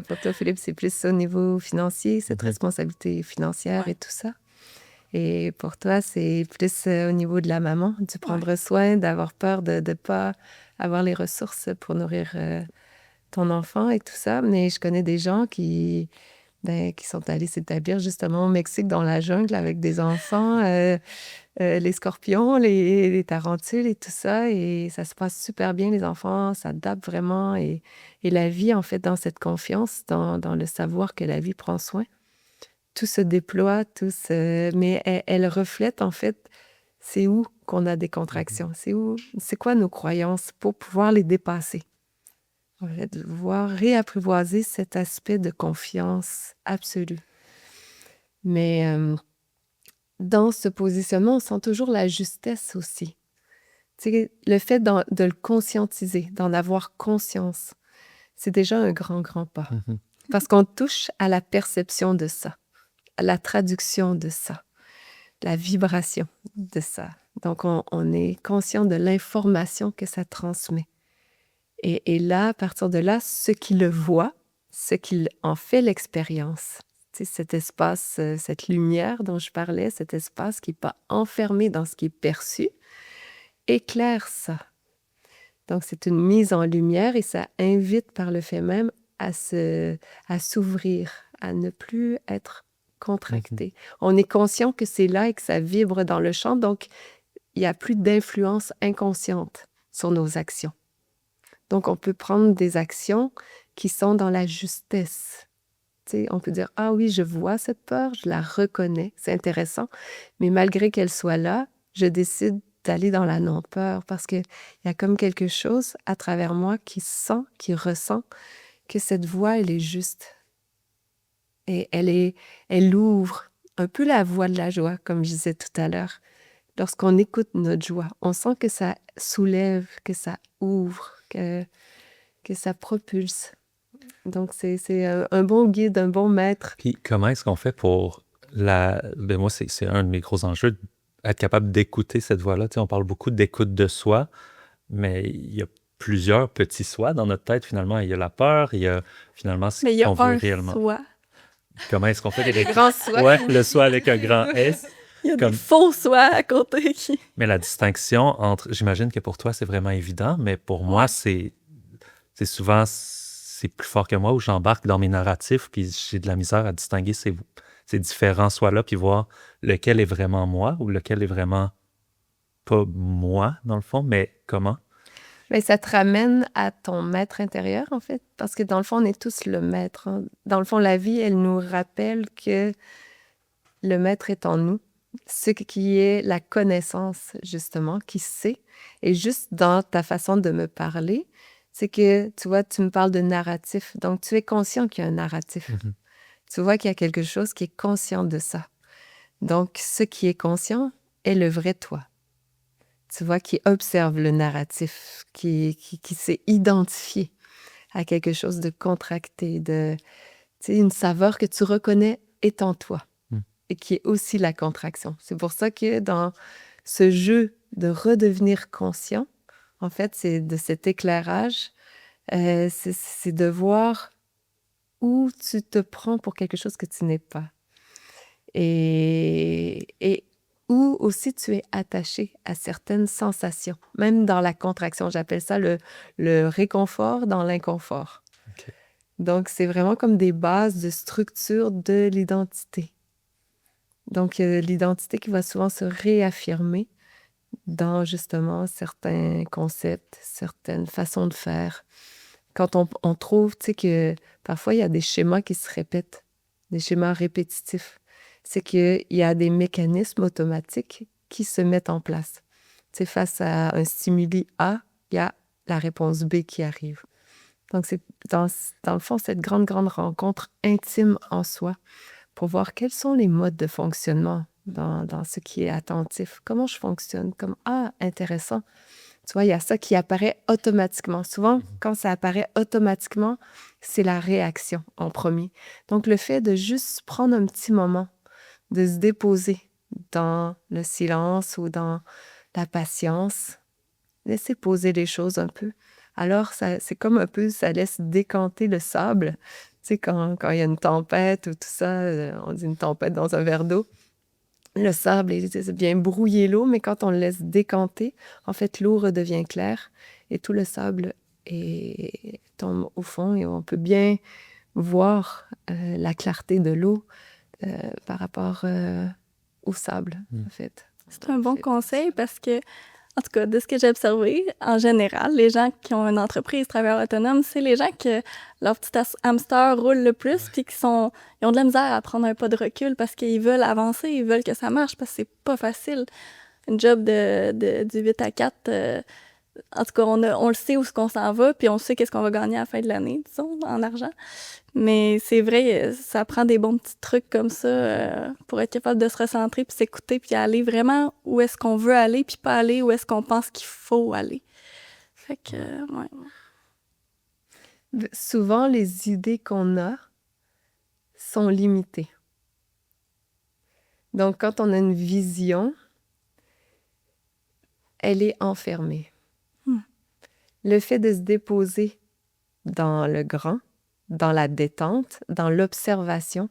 pour toi, Philippe, c'est plus au niveau financier, cette responsabilité financière et tout ça. Et pour toi, c'est plus au niveau de la maman, du prendre soin, d'avoir peur de ne pas avoir les ressources pour nourrir ton enfant et tout ça. Mais je connais des gens qui sont allés s'établir justement au Mexique, dans la jungle, avec des enfants, les scorpions, les tarentules et tout ça. Et ça se passe super bien, les enfants s'adaptent vraiment. Et la vie, en fait, dans cette confiance, dans le savoir que la vie prend soin, tout se déploie, mais elle reflète, en fait, c'est où qu'on a des contractions, c'est quoi nos croyances pour pouvoir les dépasser. En fait, de pouvoir réapprivoiser cet aspect de confiance absolue. Mais dans ce positionnement, on sent toujours la justesse aussi. Tu sais, le fait de le conscientiser, d'en avoir conscience, c'est déjà un grand, grand pas. Mhm. Parce qu'on touche à la perception de ça, à la traduction de ça, la vibration de ça. Donc, on est conscient de l'information que ça transmet. Et là, à partir de là, ce qui le voit, ce qui en fait l'expérience, tu sais, cet espace, cette lumière dont je parlais, cet espace qui n'est pas enfermé dans ce qui est perçu, éclaire ça. Donc, c'est une mise en lumière et ça invite par le fait même à s'ouvrir, à ne plus être contracté. On est conscient que c'est là et que ça vibre dans le champ, donc il n'y a plus d'influence inconsciente sur nos actions. Donc, on peut prendre des actions qui sont dans la justesse. Tu sais, on peut dire, ah oui, je vois cette peur, je la reconnais, c'est intéressant, mais malgré qu'elle soit là, je décide d'aller dans la non-peur parce qu'il y a comme quelque chose à travers moi qui sent, qui ressent que cette voie, elle est juste. Et elle ouvre un peu la voie de la joie, comme je disais tout à l'heure. Lorsqu'on écoute notre joie, on sent que ça soulève, que ça ouvre, que ça propulse. Donc, c'est un bon guide, un bon maître. Puis comment est-ce qu'on fait pour Ben moi, c'est un de mes gros enjeux, être capable d'écouter cette voix-là. Tu sais, on parle beaucoup d'écoute de soi, mais il y a plusieurs petits soi dans notre tête, finalement. Il y a la peur, il y a finalement ce Mais il y a qu'on veut un réellement. soi. Comment est-ce qu'on fait les Grand soi. Ouais, le soi avec un grand S. Il y a Comme... des faux soi à côté qui... Mais la distinction entre... J'imagine que pour toi, c'est vraiment évident, mais pour moi, c'est souvent... C'est plus fort que moi où j'embarque dans mes narratifs, puis j'ai de la misère à distinguer ces différents soi-là, puis voir lequel est vraiment moi ou lequel est vraiment pas moi, dans le fond, mais comment? Bien, ça te ramène à ton maître intérieur, en fait, parce que dans le fond, on est tous le maître. Hein. Dans le fond, la vie, elle nous rappelle que le maître est en nous, ce qui est la connaissance, justement, qui sait. Et juste dans ta façon de me parler, c'est que, tu vois, tu me parles de narratif. Donc, tu es conscient qu'il y a un narratif. Mhm. Tu vois qu'il y a quelque chose qui est conscient de ça. Donc, ce qui est conscient est le vrai toi. Tu vois, qui observe le narratif, qui s'est identifié à quelque chose de contracté, tu sais, une saveur que tu reconnais est en toi et qui est aussi la contraction. C'est pour ça que dans ce jeu de redevenir conscient, en fait, c'est de cet éclairage, c'est de voir où tu te prends pour quelque chose que tu n'es pas. Et où aussi tu es attaché à certaines sensations, même dans la contraction. J'appelle ça le réconfort dans l'inconfort. Okay. Donc, c'est vraiment comme des bases de structure de l'identité. Donc, l'identité qui va souvent se réaffirmer dans justement certains concepts, certaines façons de faire. Quand on trouve, tu sais, que parfois il y a des schémas qui se répètent, des schémas répétitifs, c'est qu'il y a des mécanismes automatiques qui se mettent en place. Tu sais, face à un stimuli A, il y a la réponse B qui arrive. Donc, c'est dans le fond cette grande, grande rencontre intime en soi pour voir quels sont les modes de fonctionnement dans ce qui est attentif. Comment je fonctionne? Comme, ah, intéressant. Tu vois, il y a ça qui apparaît automatiquement. Souvent, quand ça apparaît automatiquement, c'est la réaction en premier. Donc, le fait de juste prendre un petit moment, de se déposer dans le silence ou dans la patience, laisser poser les choses un peu. Alors, c'est comme un peu, ça laisse décanter le sable. Tu sais, quand il y a une tempête ou tout ça, on dit une tempête dans un verre d'eau, le sable vient brouiller l'eau, mais quand on le laisse décanter, en fait, l'eau redevient claire et tout le sable tombe au fond et on peut bien voir la clarté de l'eau par rapport au sable, en fait. C'est un bon conseil parce que, en tout cas, de ce que j'ai observé, en général, les gens qui ont une entreprise, travailleurs autonomes, c'est les gens que leur petit hamster roule le plus puis ils ont de la misère à prendre un pas de recul parce qu'ils veulent avancer, ils veulent que ça marche parce que c'est pas facile. Une job du 8 à 4, En tout cas, on le sait où est-ce qu'on s'en va, puis on sait qu'est-ce qu'on va gagner à la fin de l'année, disons, en argent. Mais c'est vrai, ça prend des bons petits trucs comme ça pour être capable de se recentrer, puis s'écouter, puis aller vraiment où est-ce qu'on veut aller, puis pas aller où est-ce qu'on pense qu'il faut aller. Fait que, ouais. Souvent, les idées qu'on a sont limitées. Donc, quand on a une vision, elle est enfermée. Le fait de se déposer dans le grand, dans la détente, dans l'observation,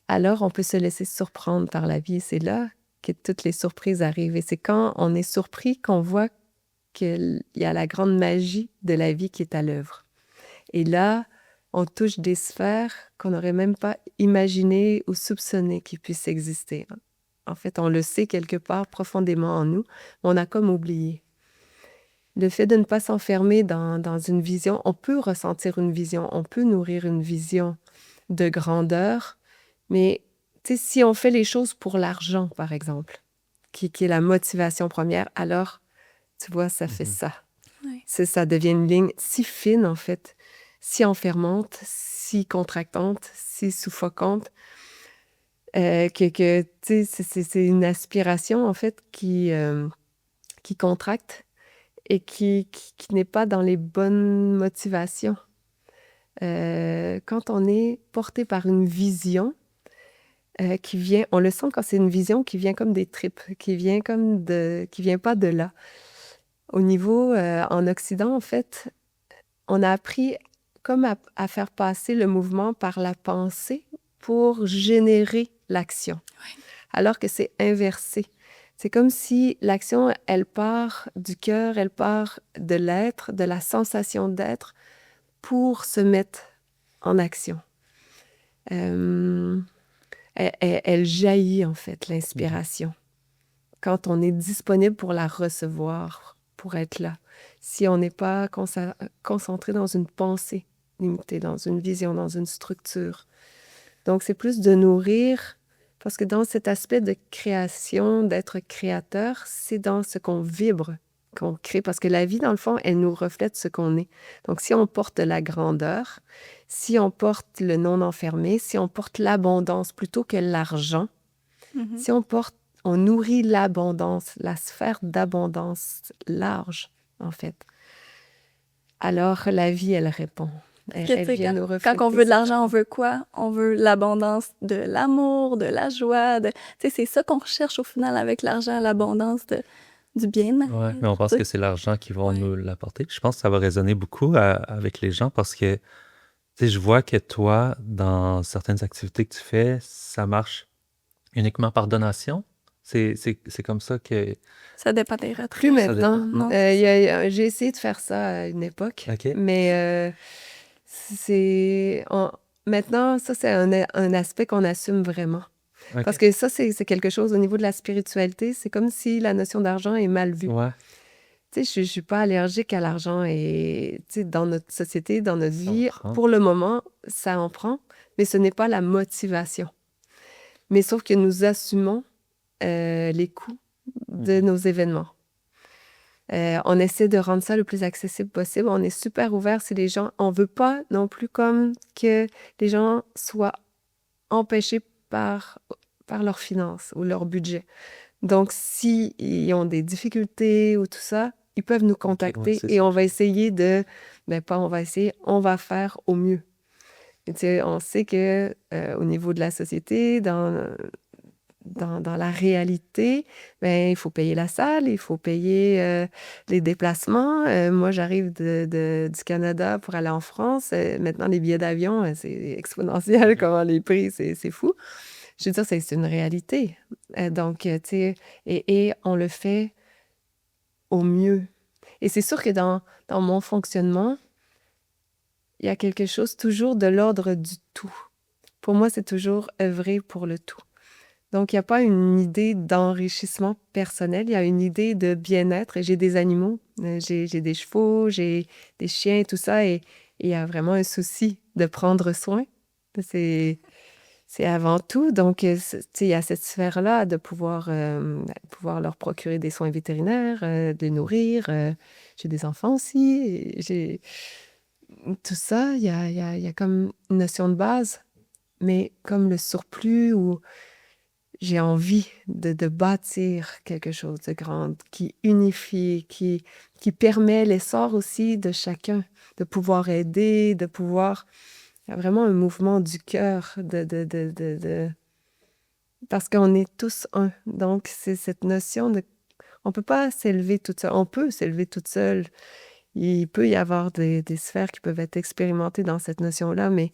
alors on peut se laisser surprendre par la vie. Et c'est là que toutes les surprises arrivent. Et c'est quand on est surpris qu'on voit qu'il y a la grande magie de la vie qui est à l'œuvre. Et là, on touche des sphères qu'on n'aurait même pas imaginé ou soupçonné qu'ils puissent exister. En fait, on le sait quelque part profondément en nous, mais on a comme oublié. Le fait de ne pas s'enfermer dans une vision, on peut ressentir une vision, on peut nourrir une vision de grandeur, mais si on fait les choses pour l'argent, par exemple, qui est la motivation première, alors, tu vois, ça fait ça. Ouais. Ça devient une ligne si fine, en fait, si enfermante, si contractante, si suffocante, que c'est une aspiration, en fait, qui contracte et qui n'est pas dans les bonnes motivations. Quand on est porté par une vision qui vient, on le sent quand c'est une vision qui vient comme des tripes, qui vient pas de là. Au niveau, en Occident, en fait, on a appris comme à faire passer le mouvement par la pensée pour générer l'action. Ouais. Alors que c'est inversé. C'est comme si l'action, elle part du cœur, elle part de l'être, de la sensation d'être pour se mettre en action. Elle jaillit, en fait, l'inspiration. Quand on est disponible pour la recevoir, pour être là. Si on n'est pas concentré dans une pensée limitée, dans une vision, dans une structure. Donc, c'est plus de nourrir, parce que dans cet aspect de création, d'être créateur, c'est dans ce qu'on vibre, qu'on crée, parce que la vie, dans le fond, elle nous reflète ce qu'on est. Donc, si on porte la grandeur, si on porte le non-enfermé, si on porte l'abondance plutôt que l'argent, si on nourrit l'abondance, la sphère d'abondance large, en fait, alors la vie, elle répond. Elle vient nous refléter. Quand on veut de l'argent, on veut quoi? On veut l'abondance de l'amour, de la joie. C'est ça qu'on recherche au final avec l'argent, l'abondance du bien-être. Ouais, mais on pense que c'est l'argent qui va nous l'apporter. Je pense que ça va résonner beaucoup avec les gens parce que je vois que toi, dans certaines activités que tu fais, ça marche uniquement par donation. C'est comme ça que... Ça dépend des retraites. Plus maintenant. Non. J'ai essayé de faire ça à une époque, OK. mais maintenant, ça, c'est un aspect qu'on assume vraiment. OK. Parce que ça, c'est quelque chose au niveau de la spiritualité. C'est comme si la notion d'argent est mal vue. Ouais. Tu sais, je suis pas allergique à l'argent et, tu sais, dans notre société, dans notre Ça en vie, prend. pour le moment, ça en prend, mais ce n'est pas la motivation. Mais sauf que nous assumons les coûts de nos événements. On essaie de rendre ça le plus accessible possible. On est super ouvert si les gens... On veut pas non plus comme que les gens soient empêchés par leurs finances ou leur budget. Donc, s'ils ont des difficultés ou tout ça, ils peuvent nous contacter ouais, et on va essayer de... Ben, pas on va essayer, on va faire au mieux. Et tu sais, on sait que au niveau de la société, dans la réalité, ben, il faut payer la salle, il faut payer les déplacements. Moi, j'arrive du Canada pour aller en France. Maintenant, les billets d'avion, c'est exponentiel, comment les prix, c'est fou. Je veux dire, c'est une réalité. Donc, tu sais, et on le fait au mieux. Et c'est sûr que dans mon fonctionnement, il y a quelque chose toujours de l'ordre du tout. Pour moi, c'est toujours œuvrer pour le tout. Donc, il n'y a pas une idée d'enrichissement personnel, il y a une idée de bien-être. Et j'ai des animaux, j'ai des chevaux, j'ai des chiens et tout ça. Et il y a vraiment un souci de prendre soin. C'est c'est avant tout. Donc, tu sais, il y a cette sphère-là de pouvoir leur procurer des soins vétérinaires, de les nourrir. J'ai des enfants aussi. Et j'ai tout ça, il y a comme une notion de base, mais comme le surplus où j'ai envie de bâtir quelque chose de grand, qui unifie, qui permet l'essor aussi de chacun, de pouvoir aider, de pouvoir... Il y a vraiment un mouvement du cœur parce qu'on est tous un. Donc, c'est cette notion de... On peut pas s'élever toute seule. On peut s'élever toute seule. Il peut y avoir des sphères qui peuvent être expérimentées dans cette notion-là, mais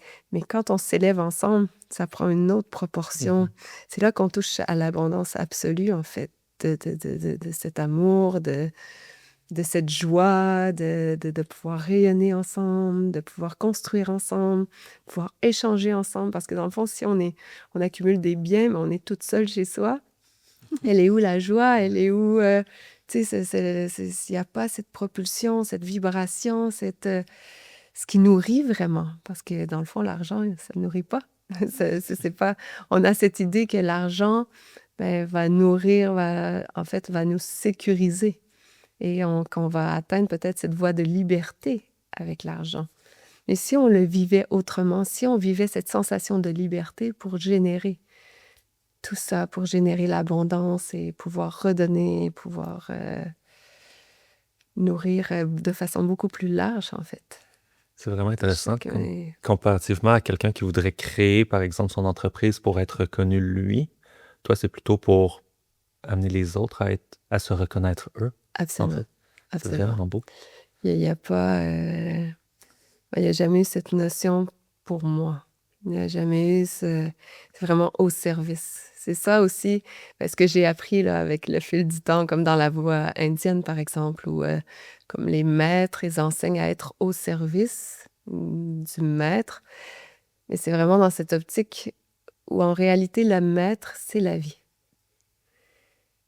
quand on s'élève ensemble, ça prend une autre proportion. C'est là qu'on touche à l'abondance absolue, en fait, de cet amour, de cette joie, de pouvoir rayonner ensemble, de pouvoir construire ensemble, pouvoir échanger ensemble. Parce que dans le fond, si on accumule des biens, mais on est toute seule chez soi, elle est où la joie? Elle est où... tu sais, il n'y a pas cette propulsion, cette vibration, ce qui nourrit vraiment. Parce que dans le fond, l'argent, ça ne nourrit pas. C'est pas... On a cette idée que l'argent va nourrir, en fait, va nous sécuriser. Et qu'on va atteindre peut-être cette voie de liberté avec l'argent. Mais si on le vivait autrement, si on vivait cette sensation de liberté pour générer tout ça, pour générer l'abondance et pouvoir redonner, pouvoir nourrir de façon beaucoup plus large, en fait. C'est vraiment intéressant. Chacun est- Comparativement à quelqu'un qui voudrait créer, par exemple, son entreprise pour être reconnu lui, toi, c'est plutôt pour amener les autres à se reconnaître eux, en Absolument, fait. C'est absolument. vraiment beau. Il n'y a pas... il n'y a jamais eu cette notion pour moi. Il n'y a jamais eu ce... C'est vraiment au service. C'est ça aussi, ce que j'ai appris là, avec le fil du temps, comme dans la voie indienne, par exemple, où comme les maîtres, ils enseignent à être au service du maître. Mais c'est vraiment dans cette optique où, en réalité, le maître, c'est la vie.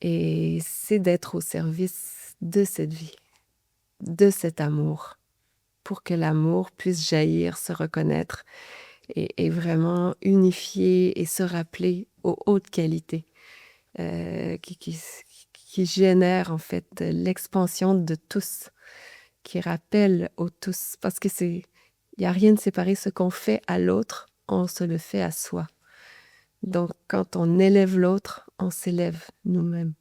Et c'est d'être au service de cette vie, de cet amour, pour que l'amour puisse jaillir, se reconnaître et vraiment unifier et se rappeler aux hautes qualités qui génèrent en fait l'expansion de tous, qui rappellent aux tous. Parce que il n'y a rien de séparé. Ce qu'on fait à l'autre, on se le fait à soi. Donc, quand on élève l'autre, on s'élève nous-mêmes.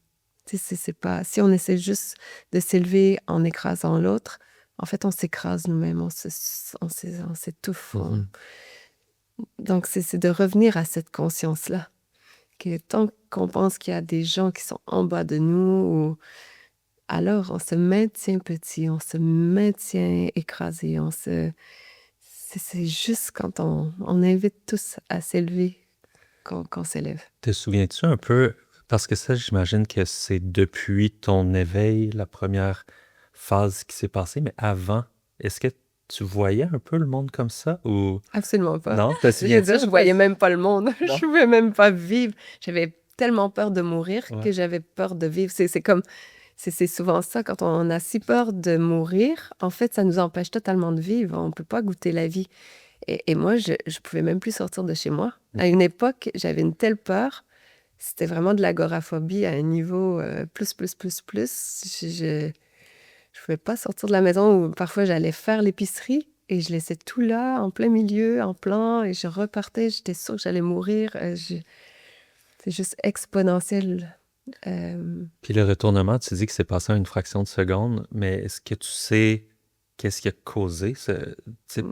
C'est pas... Si on essaie juste de s'élever en écrasant l'autre, en fait, on s'écrase nous-mêmes, on s'étouffe. Donc, c'est de revenir à cette conscience-là. Que tant qu'on pense qu'il y a des gens qui sont en bas de nous, alors on se maintient petit, on se maintient écrasé. C'est juste quand on invite tous à s'élever qu'on s'élève. Te souviens-tu un peu, parce que ça, j'imagine que c'est depuis ton éveil, la première phase qui s'est passée, mais avant, est-ce que tu voyais un peu le monde comme ça ou... Absolument pas. Non, te Je veux souviens-tu? dire, je voyais même pas le monde. Non. Je pouvais même pas vivre. J'avais tellement peur de mourir Ouais. que j'avais peur de vivre. C'est comme... C'est souvent ça, quand on a si peur de mourir, en fait, ça nous empêche totalement de vivre. On peut pas goûter la vie. Et moi, je pouvais même plus sortir de chez moi. À une époque, j'avais une telle peur. C'était vraiment de l'agoraphobie à un niveau plus. Je pouvais pas sortir de la maison où parfois j'allais faire l'épicerie et je laissais tout là, en plein milieu, en plan, et je repartais. J'étais sûre que j'allais mourir. C'est juste exponentiel. Puis le retournement, tu dis que c'est passé en une fraction de seconde, mais est-ce que tu sais qu'est-ce qui a causé tu sais,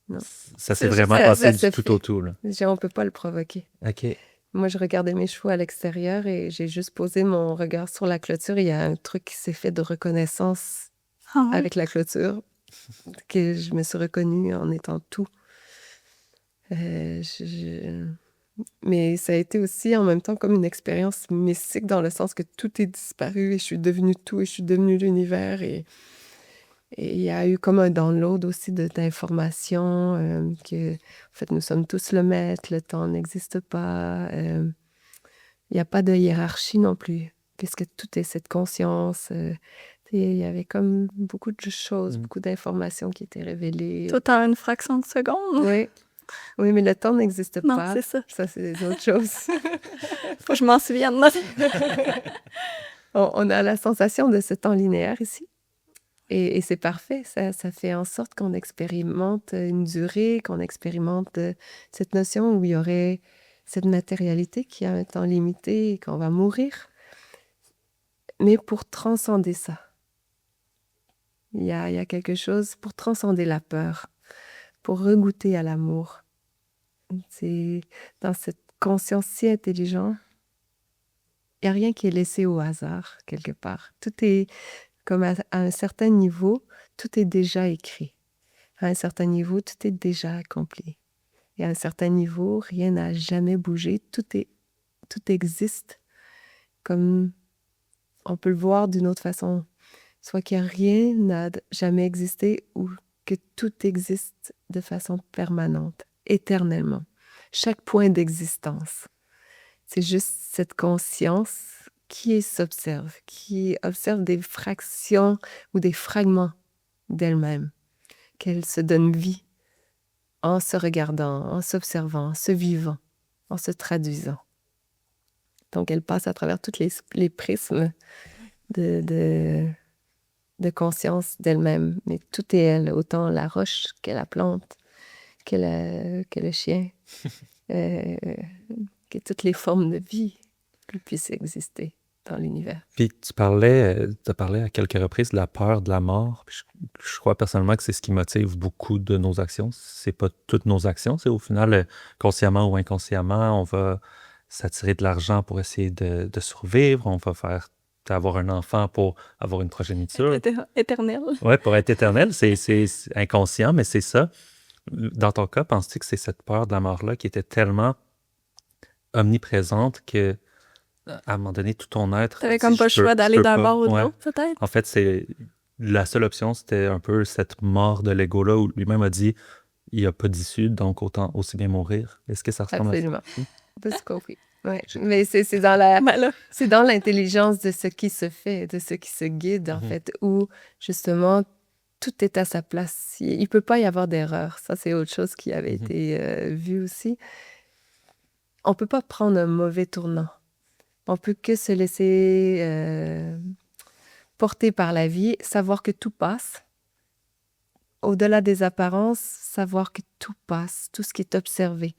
Non. ça s'est Ça- vraiment ça- passé ça du se tout fait. au tout, là. On peut pas le provoquer. OK. Moi, je regardais mes chevaux à l'extérieur et j'ai juste posé mon regard sur la clôture. Et il y a un truc qui s'est fait de reconnaissance Ah ouais? avec la clôture, que je me suis reconnue en étant tout. Mais ça a été aussi en même temps comme une expérience mystique dans le sens que tout est disparu et je suis devenue tout et je suis devenue l'univers. Et il y a eu comme un download aussi d'informations que, en fait, nous sommes tous le maître, le temps n'existe pas. Il n'y a pas de hiérarchie non plus, puisque tout est cette conscience. Il y avait comme beaucoup de choses, beaucoup d'informations qui étaient révélées. Tout en une fraction de seconde? Oui, Oui, mais le temps n'existe Non, pas. c'est ça. Ça, c'est autre chose. Faut que je m'en souvienne. On a la sensation de ce temps linéaire ici. Et c'est parfait. Ça fait en sorte qu'on expérimente une durée, qu'on expérimente cette notion où il y aurait cette matérialité qui a un temps limité et qu'on va mourir. Mais pour transcender ça, il y a quelque chose pour transcender la peur, pour regoûter à l'amour. C'est dans cette conscience si intelligente, il n'y a rien qui est laissé au hasard, quelque part. Tout est comme à un certain niveau, tout est déjà écrit. À un certain niveau, tout est déjà accompli. Et à un certain niveau, rien n'a jamais bougé. Tout existe comme on peut le voir d'une autre façon. Soit que rien n'a jamais existé ou que tout existe de façon permanente, éternellement. Chaque point d'existence. C'est juste cette conscience qui s'observe, qui observe des fractions ou des fragments d'elle-même, qu'elle se donne vie en se regardant, en s'observant, en se vivant, en se traduisant. Donc, elle passe à travers tous les prismes de conscience d'elle-même, mais tout est elle, autant la roche que la plante, que le chien, que toutes les formes de vie qui puissent exister dans l'univers. Puis tu as parlé à quelques reprises de la peur de la mort. Puis je crois personnellement que c'est ce qui motive beaucoup de nos actions. C'est pas toutes nos actions, c'est au final, consciemment ou inconsciemment, on va s'attirer de l'argent pour essayer de survivre, on va avoir un enfant pour avoir une progéniture. Éternel. Ouais, pour être éternel, c'est inconscient, mais c'est ça. Dans ton cas, penses-tu que c'est cette peur de la mort-là qui était tellement omniprésente que à un moment donné, tout ton être. T'avais comme pas le choix d'aller d'un bord ou de ouais. l'autre, peut-être? En fait, c'est la seule option, c'était un peu cette mort de l'ego-là où lui-même a dit il n'y a pas d'issue, donc autant aussi bien mourir. Est-ce que ça ressemble Absolument. à ça? Parce que oui. Ouais. Mais c'est dans la, Ben là, c'est dans l'intelligence de ce qui se fait, de ce qui se guide, en fait, où justement tout est à sa place. Il ne peut pas y avoir d'erreur. Ça, c'est autre chose qui avait été vu aussi. On ne peut pas prendre un mauvais tournant. On peut que se laisser porter par la vie, savoir que tout passe. Au-delà des apparences, savoir que tout passe, tout ce qui est observé.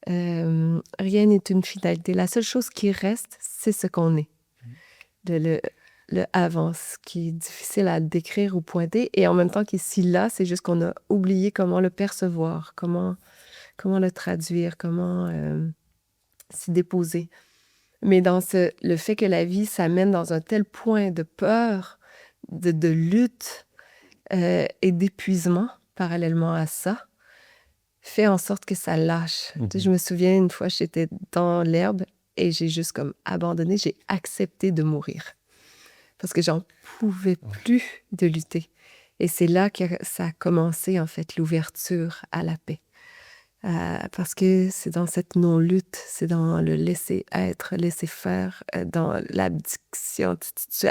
Rien n'est une finalité. La seule chose qui reste, c'est ce qu'on est. Le avant, ce qui est difficile à décrire ou pointer. Et en même temps qu'ici, là, c'est juste qu'on a oublié comment le percevoir, comment le traduire, comment s'y déposer. Mais dans le fait que la vie s'amène dans un tel point de peur, de lutte et d'épuisement parallèlement à ça, fait en sorte que ça lâche. Je me souviens, une fois, j'étais dans l'herbe et j'ai juste comme abandonné, j'ai accepté de mourir. Parce que j'en pouvais plus de lutter. Et c'est là que ça a commencé, en fait, l'ouverture à la paix. Parce que c'est dans cette non-lutte, c'est dans le laisser être, laisser faire, dans l'abdiction. Tu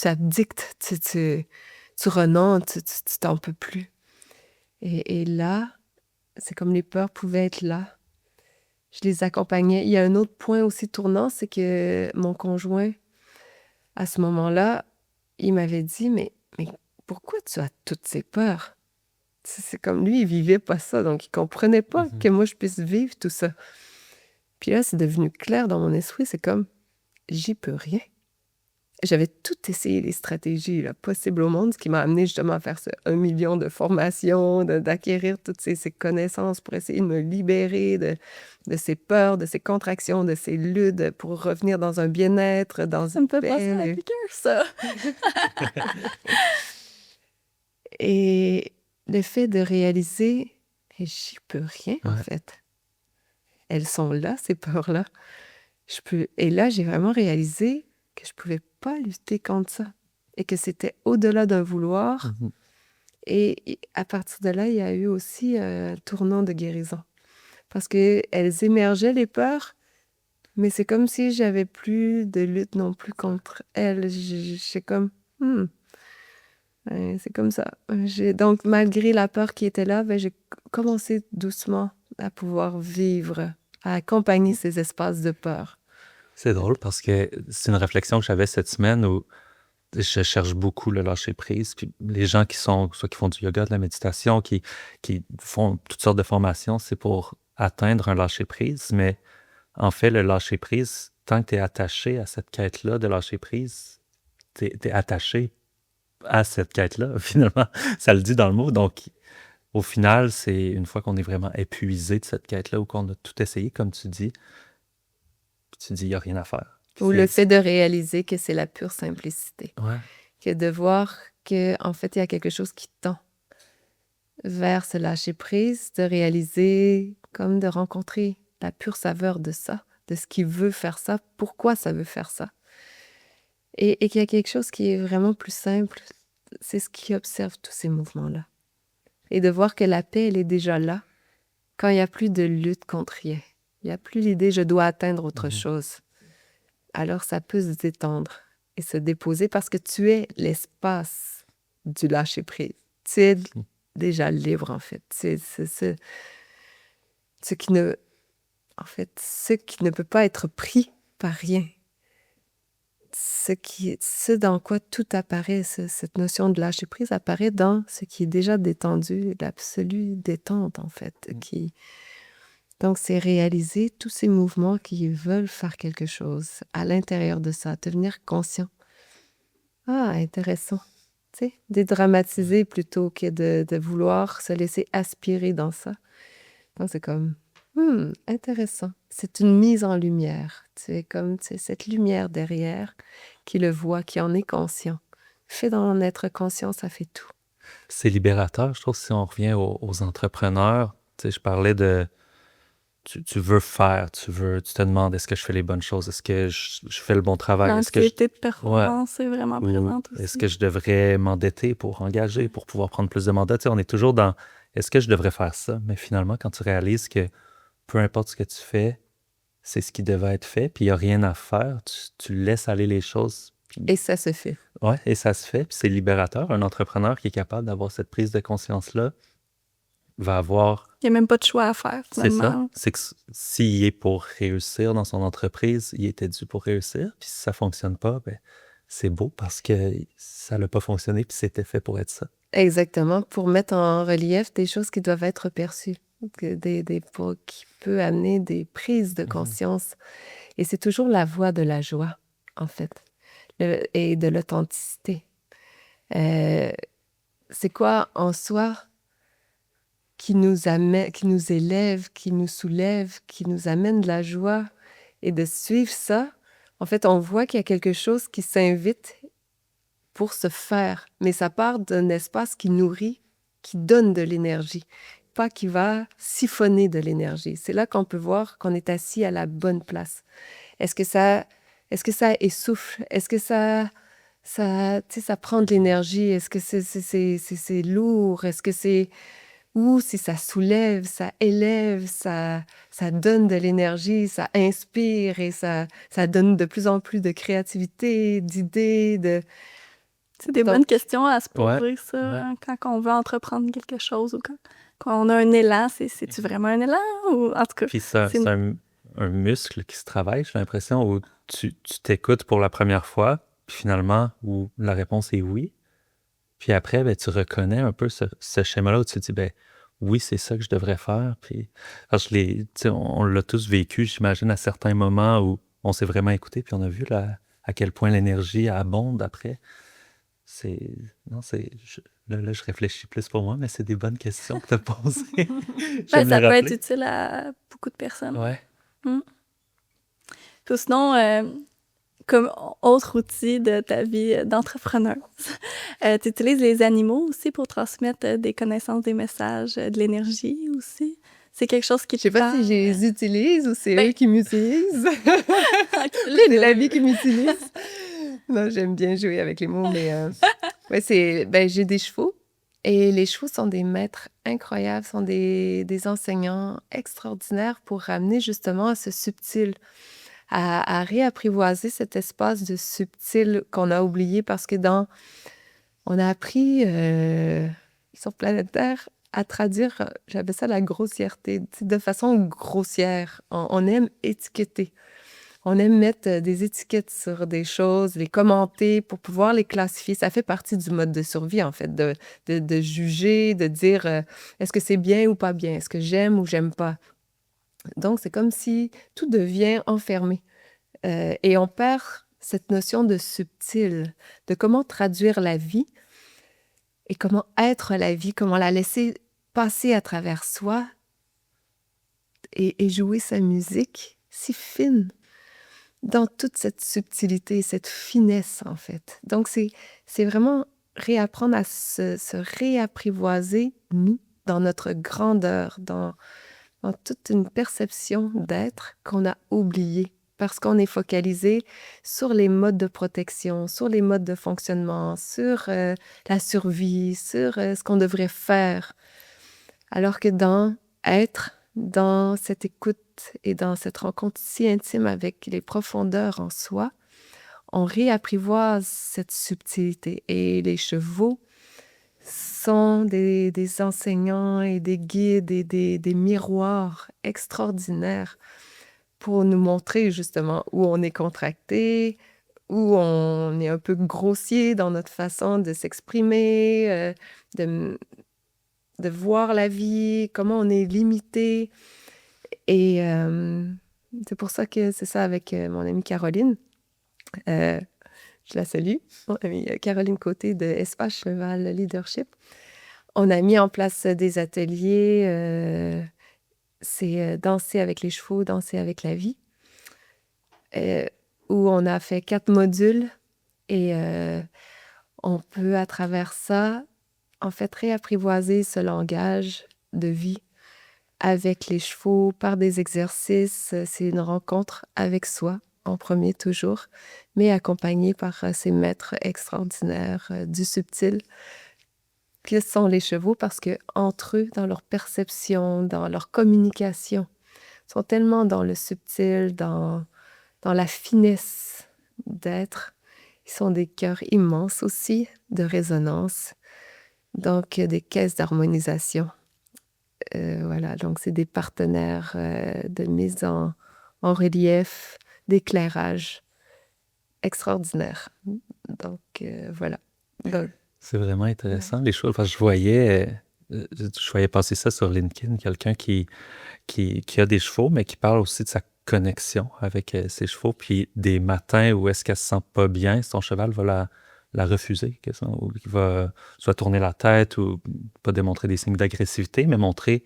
abdictes, tu renonces, tu t'en peux plus. Et là, c'est comme les peurs pouvaient être là. Je les accompagnais. Il y a un autre point aussi tournant, c'est que mon conjoint, à ce moment-là, il m'avait dit, mais pourquoi tu as toutes ces peurs? C'est comme lui, il vivait pas ça, donc il comprenait pas que moi, je puisse vivre tout ça. Puis là, c'est devenu clair dans mon esprit, c'est comme, j'y peux rien. J'avais tout essayé, les stratégies là, possibles au monde, ce qui m'a amené justement à faire ce 1 million de formations, d'acquérir toutes ces connaissances pour essayer de me libérer de ces peurs, de ces contractions, de ces luttes, pour revenir dans un bien-être, dans ça me fait penser à quelqu'un, ça. Et le fait de réaliser, j'y peux rien, en fait. Elles sont là, ces peurs-là. Et là, j'ai vraiment réalisé que je pouvais pas lutter contre ça et que c'était au-delà d'un vouloir. Et à partir de là, il y a eu aussi un tournant de guérison. Parce qu'elles émergeaient, les peurs, mais c'est comme si j'avais plus de lutte non plus contre elles. J'ai comme, C'est comme ça. Donc, malgré la peur qui était là, j'ai commencé doucement à pouvoir vivre, à accompagner ces espaces de peur. C'est drôle parce que c'est une réflexion que j'avais cette semaine où je cherche beaucoup le lâcher-prise. Puis les gens soit qui font du yoga, de la méditation, qui font toutes sortes de formations, c'est pour atteindre un lâcher-prise. Mais en fait, le lâcher-prise, tant que tu es attaché à cette quête-là de lâcher-prise, tu es attaché à cette quête-là, finalement. Ça le dit dans le mot. Donc, au final, c'est une fois qu'on est vraiment épuisé de cette quête-là ou qu'on a tout essayé, comme tu dis, puis tu dis, il n'y a rien à faire. Puis Ou le fait de réaliser que c'est la pure simplicité. Ouais. Que de voir qu'en fait, il y a quelque chose qui tend vers ce lâcher-prise, de réaliser, comme de rencontrer la pure saveur de ça, de ce qui veut faire ça, pourquoi ça veut faire ça. Et qu'il y a quelque chose qui est vraiment plus simple, c'est ce qui observe tous ces mouvements-là. Et de voir que la paix, elle est déjà là, quand il n'y a plus de lutte contre rien. Il n'y a plus l'idée « je dois atteindre autre chose ». Alors ça peut se détendre et se déposer parce que tu es l'espace du lâcher-prise. Tu es déjà libre, en fait. C'est ce qui ne... En fait, ce qui ne peut pas être pris par rien. Ce dans quoi tout apparaît, cette notion de lâcher-prise apparaît dans ce qui est déjà détendu, l'absolue détente, en fait. Donc, c'est réaliser tous ces mouvements qui veulent faire quelque chose à l'intérieur de ça, devenir conscient. Ah, intéressant. Tu sais, dédramatiser plutôt que de vouloir se laisser aspirer dans ça. Donc, c'est comme, intéressant. C'est une mise en lumière. C'est comme cette lumière derrière qui le voit, qui en est conscient. Fait d'en être conscient, ça fait tout. C'est libérateur, je trouve, si on revient aux entrepreneurs. Tu sais, je parlais de... Tu veux faire, tu te demandes, est-ce que je fais les bonnes choses? Est-ce que je fais le bon travail? L'anxiété de performance est vraiment présente aussi. Est-ce que je devrais m'endetter pour engager, pour pouvoir prendre plus de mandats? Tu sais, on est toujours dans, est-ce que je devrais faire ça? Mais finalement, quand tu réalises que peu importe ce que tu fais, c'est ce qui devait être fait, puis il n'y a rien à faire, tu laisses aller les choses. Puis... Et ça se fait. Oui, et ça se fait, puis c'est libérateur. Un entrepreneur qui est capable d'avoir cette prise de conscience-là va avoir... Il n'y a même pas de choix à faire, finalement. C'est ça. C'est que s'il est pour réussir dans son entreprise, il était dû pour réussir. Puis si ça ne fonctionne pas, ben, c'est beau parce que ça n'a pas fonctionné puis c'était fait pour être ça. Exactement, pour mettre en relief des choses qui doivent être perçues, qui peut amener des prises de conscience. Et c'est toujours la voie de la joie, en fait, et de l'authenticité. C'est quoi en soi qui nous élève, qui nous soulève, qui nous amène de la joie, et de suivre ça, en fait, on voit qu'il y a quelque chose qui s'invite pour se faire, mais ça part d'un espace qui nourrit, qui donne de l'énergie, pas qui va siphonner de l'énergie. C'est là qu'on peut voir qu'on est assis à la bonne place. Est-ce que ça essouffle? Est-ce que ça prend de l'énergie? Est-ce que c'est lourd? Est-ce que c'est... Ou si ça soulève, ça élève, ça donne de l'énergie, ça inspire et ça donne de plus en plus de créativité, d'idées, C'est des bonnes questions à se poser, ça, quand on veut entreprendre quelque chose ou quand on a un élan. C'est-tu vraiment un élan? Ou, en tout cas, puis c'est un muscle qui se travaille, j'ai l'impression, où tu t'écoutes pour la première fois, puis finalement, où la réponse est oui. Puis après, ben, tu reconnais un peu ce schéma-là où tu te dis, ben, oui, c'est ça que je devrais faire. Puis, on l'a tous vécu, j'imagine, à certains moments où on s'est vraiment écouté, puis on a vu là, à quel point l'énergie abonde après. Là, je réfléchis plus pour moi, mais c'est des bonnes questions que tu as posées. ça peut être utile à beaucoup de personnes. Ouais. Puis sinon, comme autre outil de ta vie d'entrepreneur, tu utilises les animaux aussi pour transmettre des connaissances, des messages, de l'énergie aussi. C'est quelque chose qui te Je sais pas si je les utilise ou c'est eux qui m'utilisent. C'est la vie qui m'utilise. Non, j'aime bien jouer avec les mots, mais j'ai des chevaux et les chevaux sont des maîtres incroyables, sont des enseignants extraordinaires pour ramener justement à ce subtil, à réapprivoiser cet espace de subtil qu'on a oublié parce que dans On a appris sur Planète Terre à traduire, j'appelle ça la grossièreté, de façon grossière. On aime étiqueter. On aime mettre des étiquettes sur des choses, les commenter pour pouvoir les classifier. Ça fait partie du mode de survie, en fait, de juger, de dire est-ce que c'est bien ou pas bien, est-ce que j'aime ou j'aime pas. Donc, c'est comme si tout devient enfermé. Et on perd cette notion de subtil, de comment traduire la vie et comment être la vie, comment la laisser passer à travers soi et jouer sa musique si fine dans toute cette subtilité, cette finesse, en fait. Donc, c'est vraiment réapprendre à se réapprivoiser, nous, dans notre grandeur, dans toute une perception d'être qu'on a oubliée parce qu'on est focalisé sur les modes de protection, sur les modes de fonctionnement, sur la survie, sur ce qu'on devrait faire. Alors que dans être, dans cette écoute et dans cette rencontre si intime avec les profondeurs en soi, on réapprivoise cette subtilité. Et les chevaux sont des enseignants et des guides et des miroirs extraordinaires pour nous montrer justement où on est contracté, où on est un peu grossier dans notre façon de s'exprimer, de voir la vie, comment on est limité. Et c'est pour ça que c'est ça avec mon amie Caroline. Je la salue, mon amie Caroline Côté de Espace Cheval Leadership. On a mis en place des ateliers, c'est danser avec les chevaux, danser avec la vie, où on a fait 4 modules et on peut à travers ça, en fait, réapprivoiser ce langage de vie avec les chevaux par des exercices. C'est une rencontre avec soi, en premier toujours, mais accompagnée par ces maîtres extraordinaires du subtil que sont les chevaux parce que entre eux, dans leur perception, dans leur communication, sont tellement dans le subtil, dans la finesse d'être. Ils sont des cœurs immenses aussi, de résonance, donc des caisses d'harmonisation. Voilà, donc c'est des partenaires de mise en relief, d'éclairage extraordinaires. Donc, voilà. Donc, C'est vraiment ouais. intéressant, les choses, parce que je voyais passer ça sur LinkedIn, quelqu'un qui a des chevaux, mais qui parle aussi de sa connexion avec ses chevaux, puis des matins où est-ce qu'elle se sent pas bien, son cheval va la refuser, ou qu'il va soit tourner la tête ou pas démontrer des signes d'agressivité, mais montrer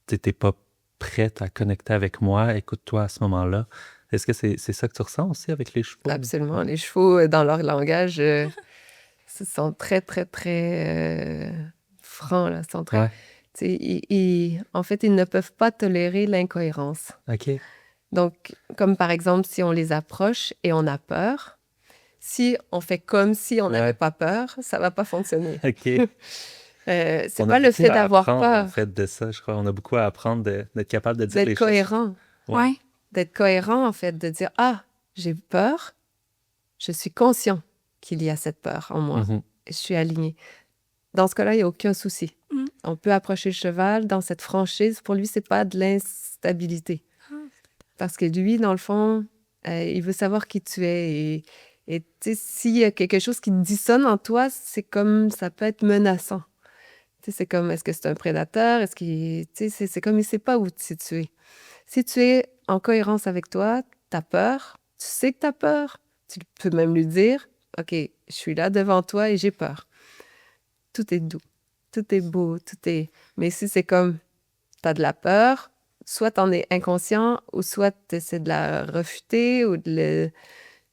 t'es pas prête à connecter avec moi, écoute-toi à ce moment-là. Est-ce que c'est ça que tu ressens aussi avec les chevaux? Absolument. Les chevaux, dans leur langage, sont très, très, très francs. Là, sont très, Ouais. en fait, ils ne peuvent pas tolérer l'incohérence. OK. Donc, comme par exemple, si on les approche et on a peur, si on fait comme si on n'avait pas peur, ça ne va pas fonctionner. OK. C'est On pas a le beaucoup fait à d'avoir apprendre, en peur, fait, de ça, je crois. On a beaucoup à apprendre d'être capable de dire d'être les choses. cohérent. Ouais. Ouais. D'être cohérent, en fait, de dire, ah, j'ai peur, je suis conscient qu'il y a cette peur en moi. Mhm. Je suis alignée. Dans ce cas-là, il n'y a aucun souci. Mm. On peut approcher le cheval dans cette franchise. Pour lui, c'est pas de l'instabilité. Ah. Parce que lui, dans le fond, il veut savoir qui tu es. Et tu sais, s'il y a quelque chose qui dissonne en toi, c'est comme, ça peut être menaçant. Tu sais, c'est comme, est-ce que c'est un prédateur? Est-ce qu'il, tu sais, c'est comme, il ne sait pas où te situer. Si tu es en cohérence avec toi, tu as peur, tu sais que tu as peur, tu peux même lui dire, OK, je suis là devant toi et j'ai peur. Tout est doux, tout est beau, tout est... Mais si c'est comme, tu as de la peur, soit tu en es inconscient, ou soit tu essaies de la refuter, ou de le...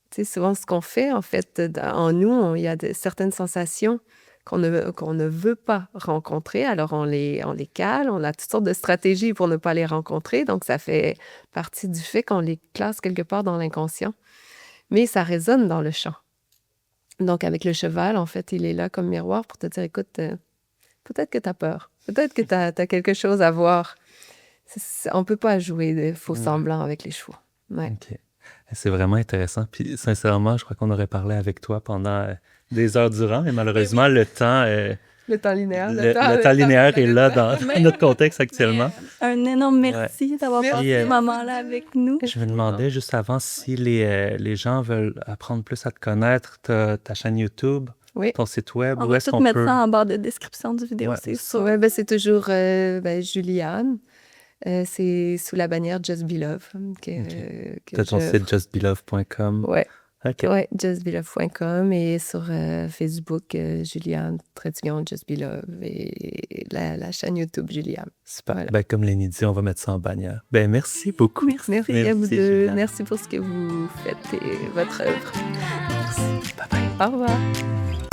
Tu sais, souvent, ce qu'on fait, en fait, en nous, il y a certaines sensations qu'on ne veut pas rencontrer. Alors, on les cale, on a toutes sortes de stratégies pour ne pas les rencontrer. Donc, ça fait partie du fait qu'on les classe quelque part dans l'inconscient. Mais ça résonne dans le champ. Donc, avec le cheval, en fait, il est là comme miroir pour te dire, écoute, peut-être que tu as peur. Peut-être que tu as quelque chose à voir. On ne peut pas jouer de faux semblants avec les chevaux. Ouais. OK. C'est vraiment intéressant. Puis sincèrement, je crois qu'on aurait parlé avec toi pendant des heures durant, mais malheureusement, le temps, Le temps linéaire. le temps linéaire est là dans notre contexte actuellement. Un énorme Ouais. merci d'avoir Merci. passé ce moment-là avec nous. Je me demandais juste avant si les gens veulent apprendre plus à te connaître, ta chaîne YouTube, Oui. ton site web, On où va est-ce tout qu'on mettre peut... ça en barre de description du vidéo, Ouais. c'est sûr. Ouais, ben, c'est toujours Juliane. C'est sous la bannière Just Be Love. T'as ton site justbelove.com. Ouais. OK. Ouais, justbelove.com et sur Facebook, Juliane, _ Just Be Love et la chaîne YouTube Juliane. Super. Voilà. Ben, comme Lénie dit, on va mettre ça en bannière. Ben, merci beaucoup. Merci. Merci à vous Merci, deux. Juliane. Merci pour ce que vous faites et votre œuvre. Merci. Bye bye. Au revoir.